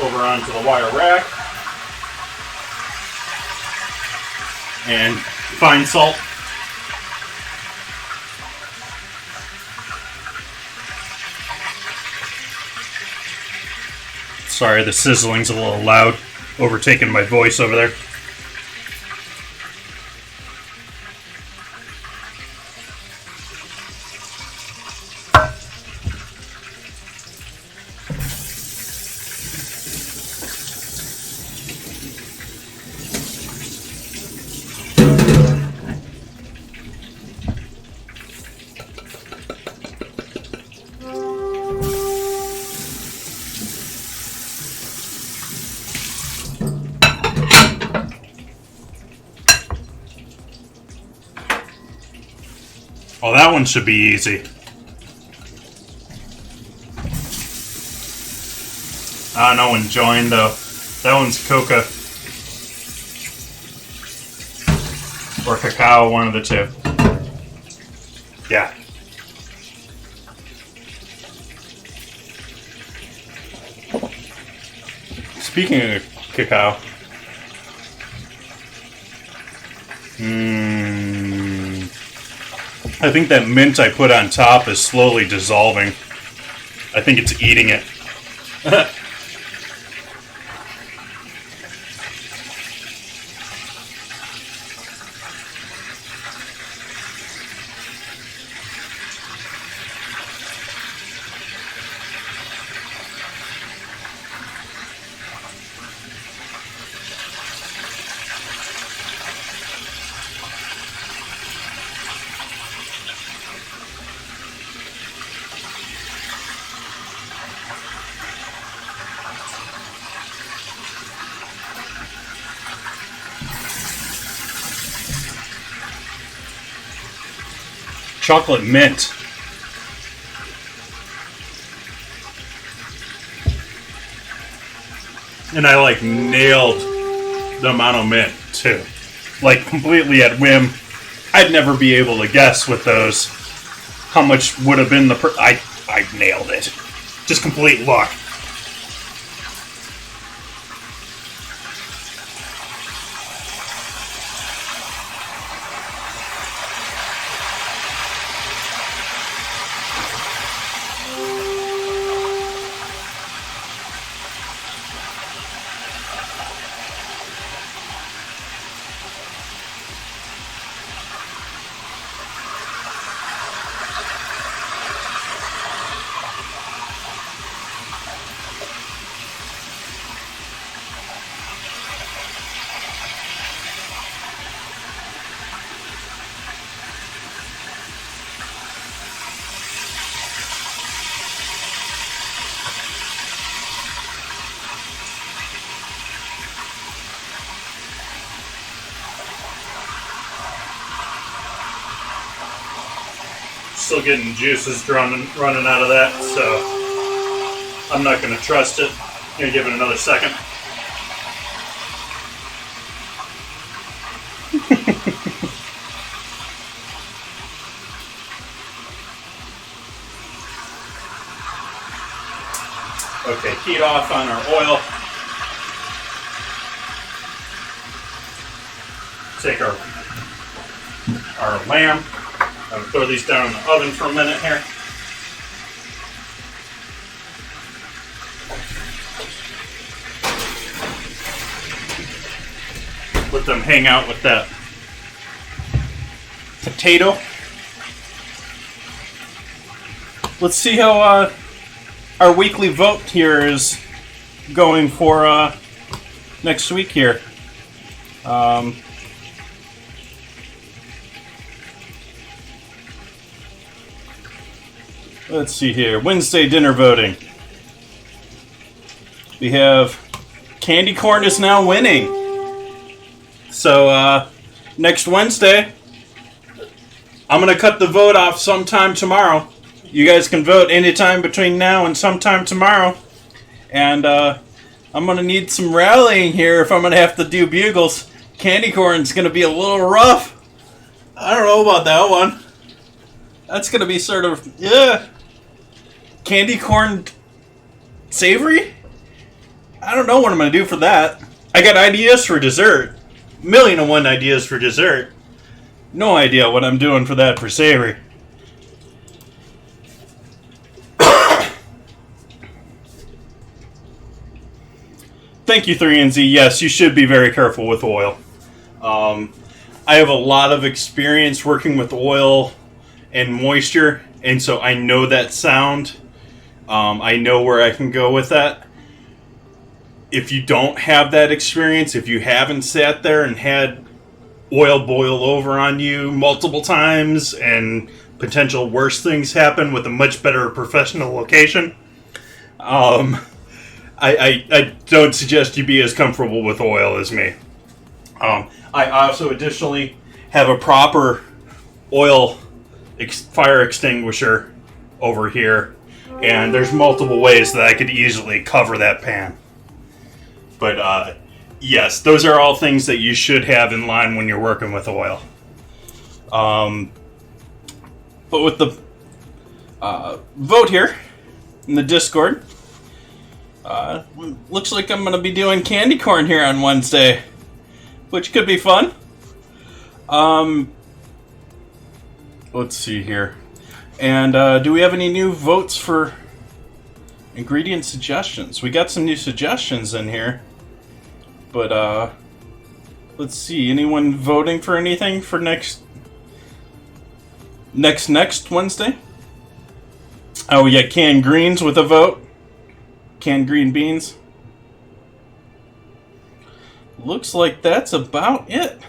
Over onto the wire rack. And fine salt. Sorry, the sizzling's a little loud, overtaking my voice over there. Oh, that one should be easy. No one joined though. That one's coca. Or cacao, one of the two. Yeah. Speaking of cacao. I think that mint I put on top is slowly dissolving. I think it's eating it. Chocolate mint. And I like nailed the amount of mint too. Like completely at whim. I'd never be able to guess with those how much would have been the I nailed it. Just complete luck. Still getting juices running out of that, so I'm not going to trust it. I'm going to give it another second. Okay, heat off on our oil. Take our lamb. I'm going to throw these down in the oven for a minute here. Let them hang out with that potato. Let's see how our weekly vote here is going for next week here. Let's see here. Wednesday dinner voting. We have candy corn is now winning. So next Wednesday, I'm going to cut the vote off sometime tomorrow. You guys can vote anytime between now and sometime tomorrow. And I'm going to need some rallying here if I'm going to have to do bugles. Candy corn's going to be a little rough. I don't know about that one. That's going to be sort of, yeah. Candy corn savory? I don't know what I'm going to do for that. I got ideas for dessert. 1,000,001 ideas for dessert. No idea what I'm doing for that for savory. Thank you, 3NZ. Yes, you should be very careful with oil. I have a lot of experience working with oil and moisture, and so I know that sound. I know where I can go with that. If you don't have that experience, if you haven't sat there and had oil boil over on you multiple times and potential worse things happen with a much better professional location, I don't suggest you be as comfortable with oil as me. I also additionally have a proper oil fire extinguisher over here, and there's multiple ways that I could easily cover that pan. But yes, those are all things that you should have in line when you're working with oil. But with the vote here in the Discord, looks like I'm going to be doing candy corn here on Wednesday, which could be fun. Let's see here. And do we have any new votes for ingredient suggestions? We got some new suggestions in here. But let's see. Anyone voting for anything for next Wednesday? Oh, we got canned greens with a vote. Canned green beans. Looks like that's about it.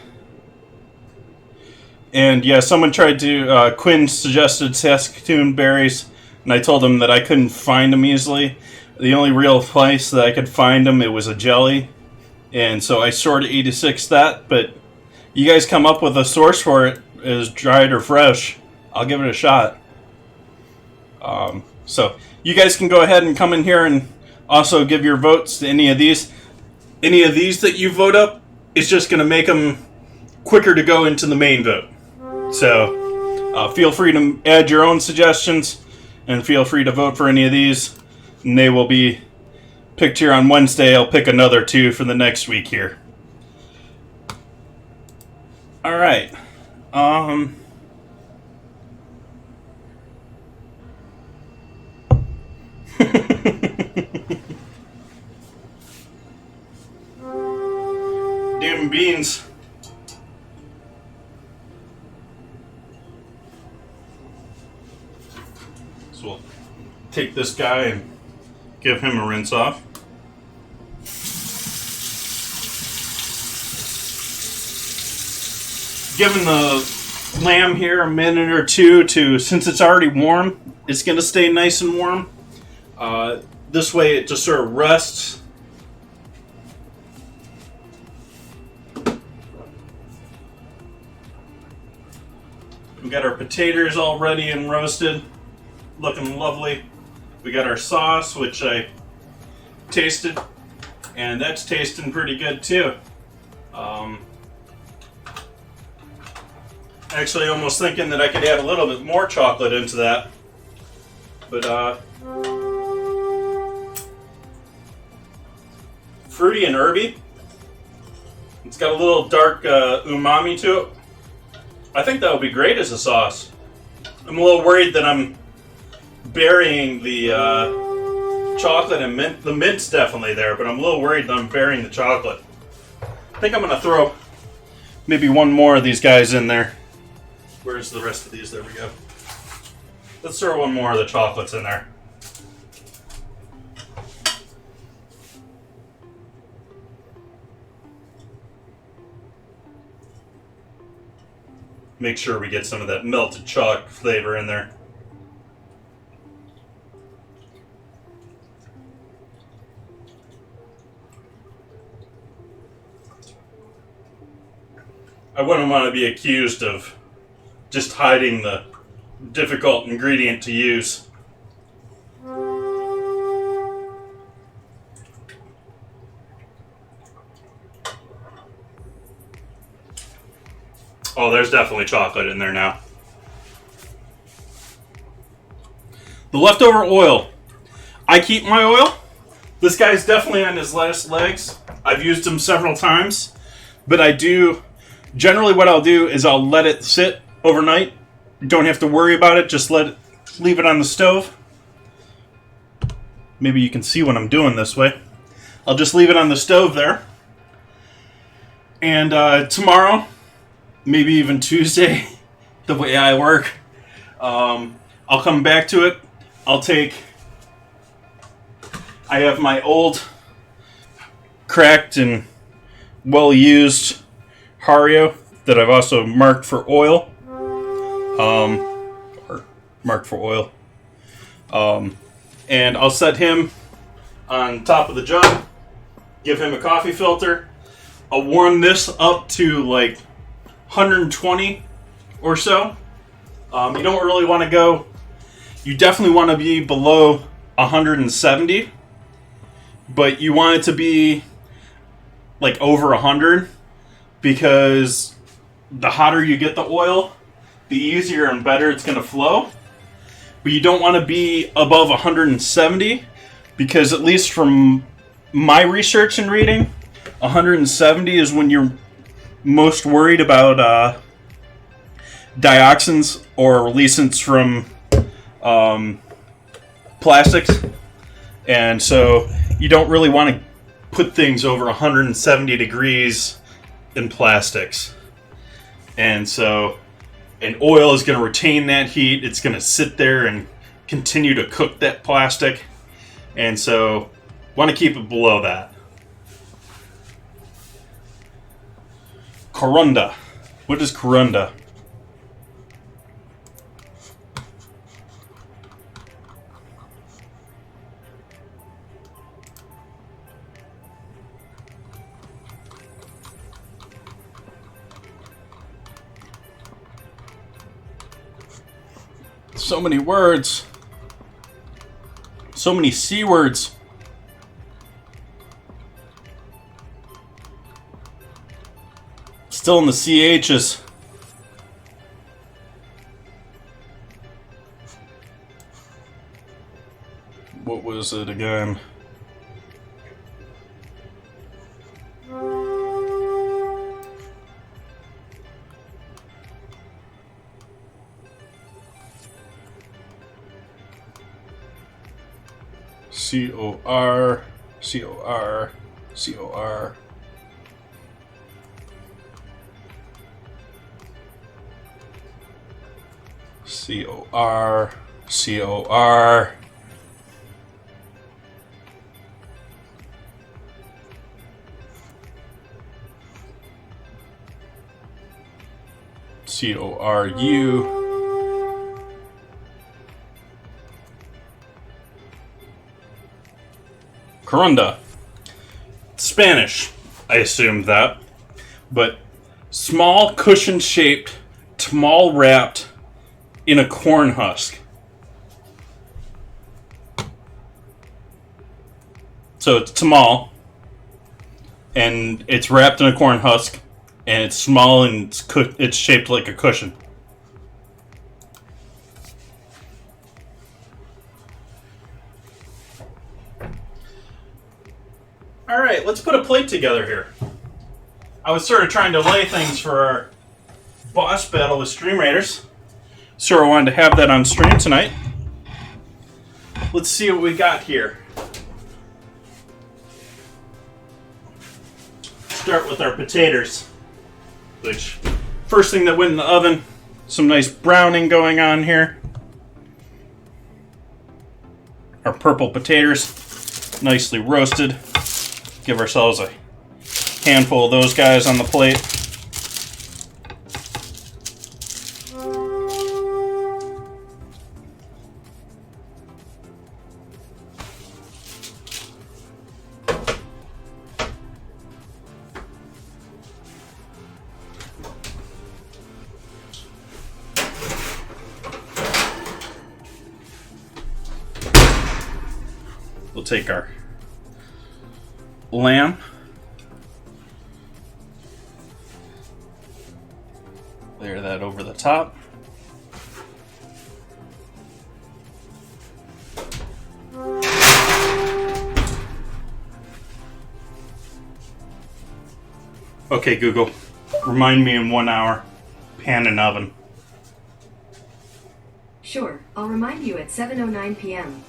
And yeah, someone tried to, Quinn suggested Saskatoon berries, and I told him that I couldn't find them easily. The only real place that I could find them, it was a jelly. And so I sort of 86 that, but you guys come up with a source for it, as dried or fresh, I'll give it a shot. So you guys can go ahead and come in here and also give your votes to any of these. Any of these that you vote up is just going to make them quicker to go into the main vote. So feel free to add your own suggestions and feel free to vote for any of these. And they will be picked here on Wednesday. I'll pick another two for the next week here. All right. Damn beans. So we'll take this guy and give him a rinse off. Giving the lamb here a minute or two to, since it's already warm, it's going to stay nice and warm. This way it just sort of rests. We got our potatoes all ready and roasted, looking lovely. We got our sauce, which I tasted, and that's tasting pretty good too. Actually, almost thinking that I could add a little bit more chocolate into that, but fruity and herby. It's got a little dark umami to it. I think that would be great as a sauce. I'm a little worried that I'm burying the chocolate and mint. The mint's definitely there, but I'm a little worried that I'm burying the chocolate. I think I'm going to throw maybe one more of these guys in there. Where's the rest of these? There we go. Let's throw one more of the chocolates in there. Make sure we get some of that melted chalk flavor in there. I wouldn't want to be accused of just hiding the difficult ingredient to use. Oh, there's definitely chocolate in there now. The leftover oil. I keep my oil. This guy's definitely on his last legs. I've used him several times, but I do... Generally what I'll do is I'll let it sit overnight. Don't have to worry about it. Just leave it on the stove. Maybe you can see what I'm doing this way. I'll just leave it on the stove there. And tomorrow, maybe even Tuesday, the way I work, I'll come back to it. I have my old, cracked and well-used Hario that I've also marked for oil. And I'll set him on top of the jug, give him a coffee filter. I'll warm this up to like 120 or so. You don't really want to go, you definitely want to be below 170, but you want it to be like over 100, because the hotter you get the oil, the easier and better it's going to flow. But you don't want to be above 170, because at least from my research and reading, 170 is when you're most worried about dioxins or releasants from plastics. And so you don't really want to put things over 170 degrees in plastics. And so an oil is going to retain that heat. It's going to sit there and continue to cook that plastic. And so want to keep it below that. Corunda. What is corunda? So many words. So many C words. Still in the CHs. What was it again? C-O-R, C-O-R, C-O-R. C-O-R, C-O-R. C-O-R-U. Corunda. Spanish, I assumed that. But small cushion-shaped, tamal-wrapped in a corn husk. So it's small, and it's wrapped in a corn husk, and it's small, and it's shaped like a cushion. Alright, let's put a plate together here. I was sort of trying to lay things for our boss battle with Stream Raiders. So I wanted to have that on stream tonight. Let's see what we got here. Start with our potatoes, which first thing that went in the oven. Some nice browning going on here. Our purple potatoes, nicely roasted. Give ourselves a handful of those guys on the plate. We'll take our lamb, layer that over the top. Okay, Google, remind me in 1 hour, pan and oven. Sure, I'll remind you at 7:09 p.m.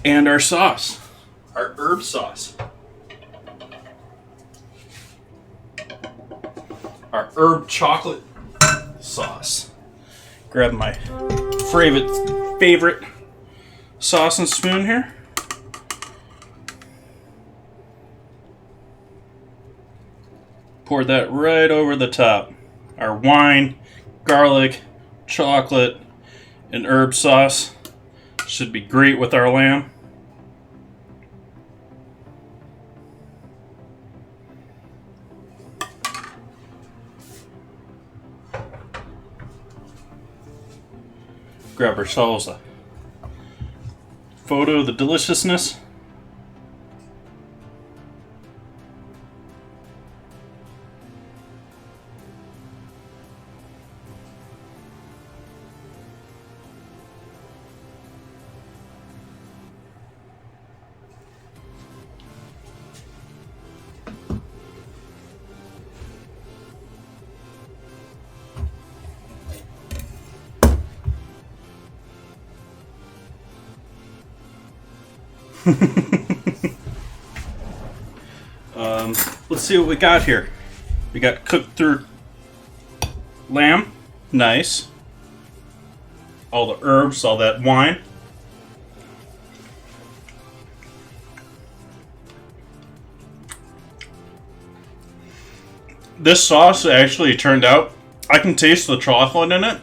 And our sauce, our herb sauce. Our herb chocolate sauce. Grab my favorite sauce and spoon here. Pour that right over the top. Our wine, garlic, chocolate, and herb sauce should be great with our lamb. Grab ourselves a photo of the deliciousness. Let's see what we got here. We got cooked through lamb, nice. All the herbs, all that wine. This sauce actually turned out, I can taste the chocolate in it.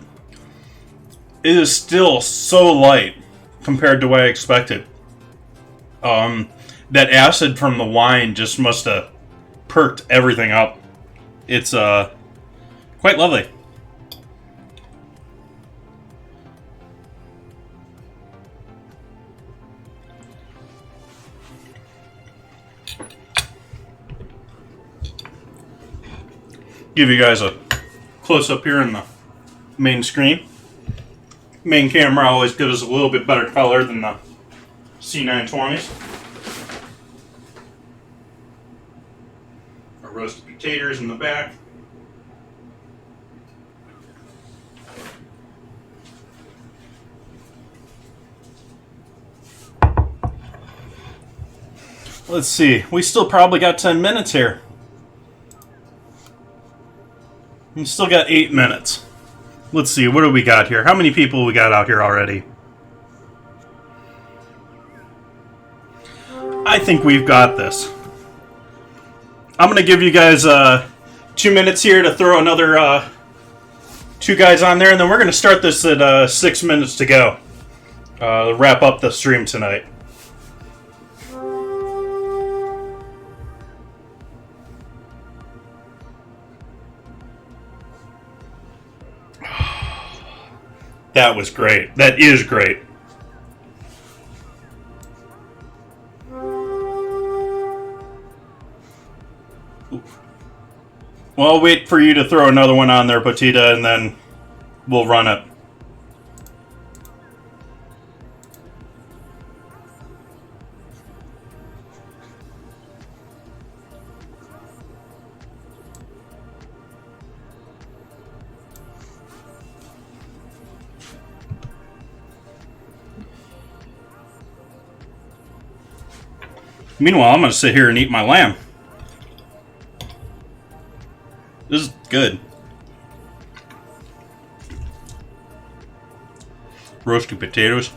It is still so light compared to what I expected. That acid from the wine just must have perked everything up. It's quite lovely. Give you guys a close up here in the main screen. Main camera always gives us a little bit better color than the C920s. Our roasted potatoes in the back. Let's see, we still probably got 10 minutes here. We still got 8 minutes. Let's see, what do we got here? How many people we got out here already? I think we've got this. I'm going to give you guys 2 minutes here to throw another 2 guys on there, and then we're going to start this at 6 minutes to go. Wrap up the stream tonight. That was great. That is great. Well, I'll wait for you to throw another one on there, Potita, and then we'll run it. Meanwhile, I'm going to sit here and eat my lamb. This is good. Roasted potatoes.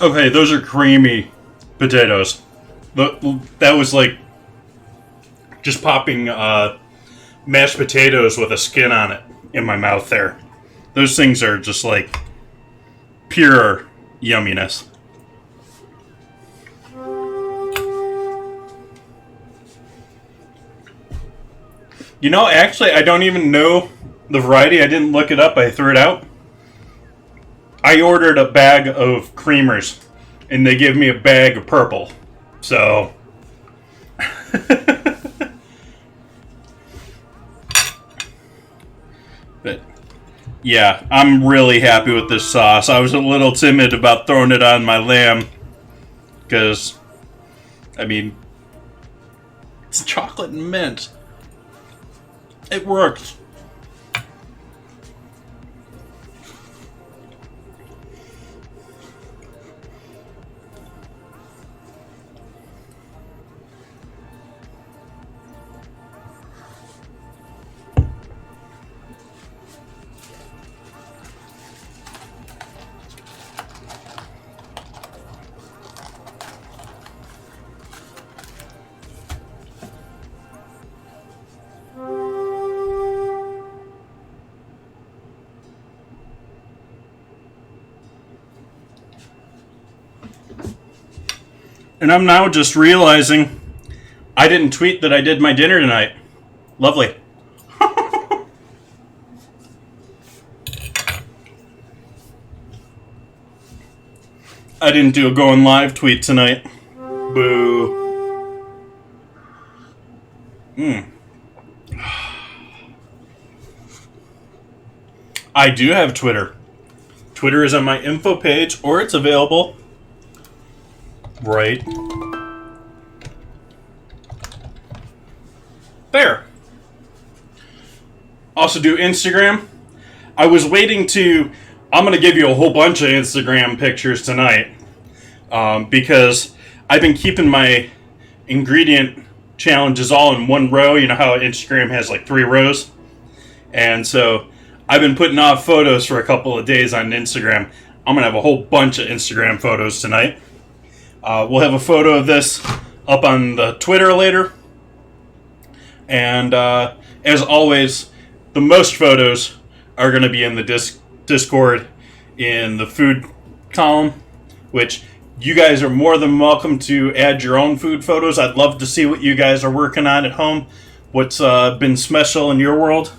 Okay, those are creamy potatoes. That was like just popping mashed potatoes with a skin on it in my mouth there. Those things are just like pure yumminess. You know, actually, I don't even know the variety. I didn't look it up. I threw it out. I ordered a bag of creamers, and they give me a bag of purple. So... But, yeah, I'm really happy with this sauce. I was a little timid about throwing it on my lamb, because, I mean, it's chocolate and mint. It works. And I'm now just realizing I didn't tweet that I did my dinner tonight. Lovely. I didn't do a going live tweet tonight. Boo. I do have Twitter. Twitter is on my info page, or it's available right there. Also do Instagram. I was waiting to... I'm going to give you a whole bunch of Instagram pictures tonight. Because I've been keeping my ingredient challenges all in one row. You know how Instagram has like 3 rows? And so I've been putting off photos for a couple of days on Instagram. I'm going to have a whole bunch of Instagram photos tonight. We'll have a photo of this up on the Twitter later. And as always, the most photos are going to be in the Discord in the food column, which you guys are more than welcome to add your own food photos. I'd love to see what you guys are working on at home, what's been special in your world.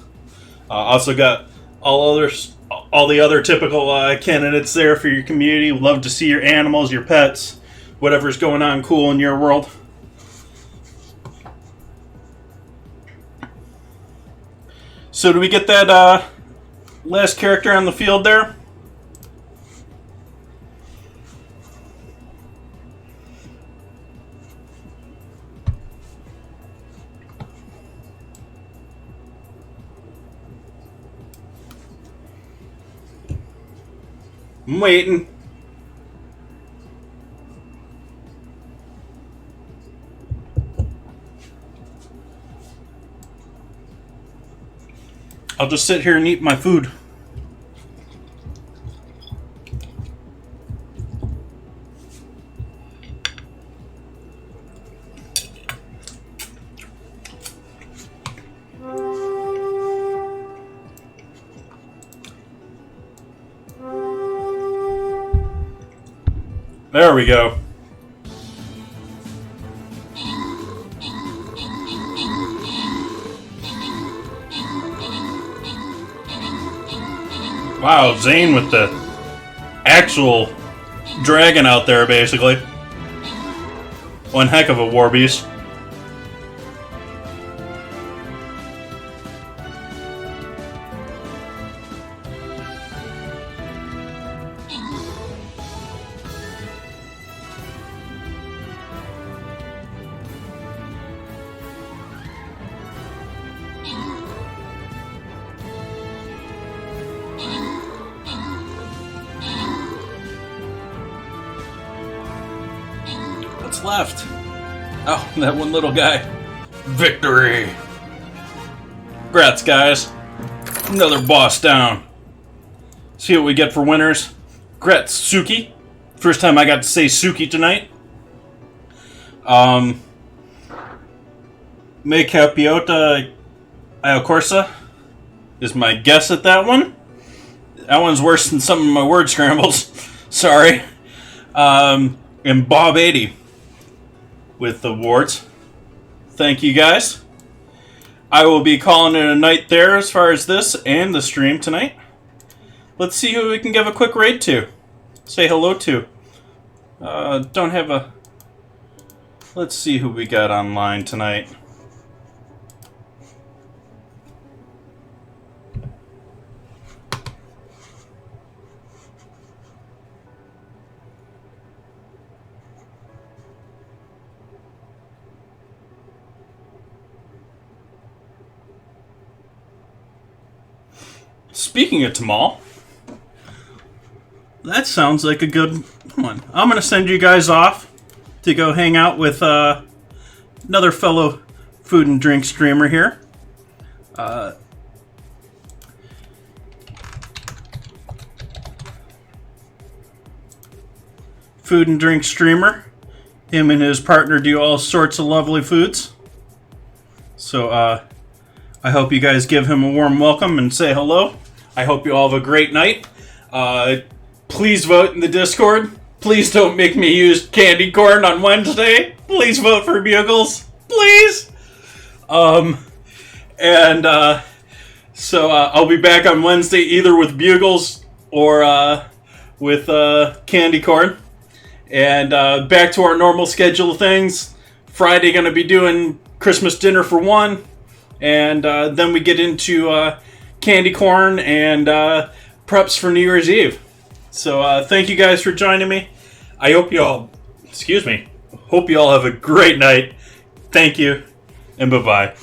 Also got all the other typical candidates there for your community. Love to see your animals, your pets, whatever's going on cool in your world. So do we get that last character on the field there? I'm waiting. I'll just sit here and eat my food. There we go. Wow, Zane with the actual dragon out there, basically. One heck of a war beast. What's left? Oh, that one little guy. Victory! Congrats, guys. Another boss down. See what we get for winners. Congrats, Suki. First time I got to say Suki tonight. Me Capiota Iocorsa is my guess at that one. That one's worse than some of my word scrambles. Sorry. And Bob 80 with the awards. Thank you, guys. I will be calling it a night there as far as this and the stream tonight. Let's see who we can give a quick raid to. Say hello to. Don't have a... Let's see who we got online tonight. Speaking of Tamal, that sounds like a good one. I'm going to send you guys off to go hang out with another fellow food and drink streamer here. Food and drink streamer. Him and his partner do all sorts of lovely foods. So I hope you guys give him a warm welcome and say hello. I hope you all have a great night. Please vote in the Discord. Please don't make me use candy corn on Wednesday. Please vote for Bugles. Please. So I'll be back on Wednesday either with Bugles or with candy corn. And back to our normal schedule of things. Friday going to be doing Christmas dinner for one. And then we get into candy corn and preps for New Year's Eve. So thank you guys for joining me. I hope you all, hope you all have a great night. Thank you, and bye-bye.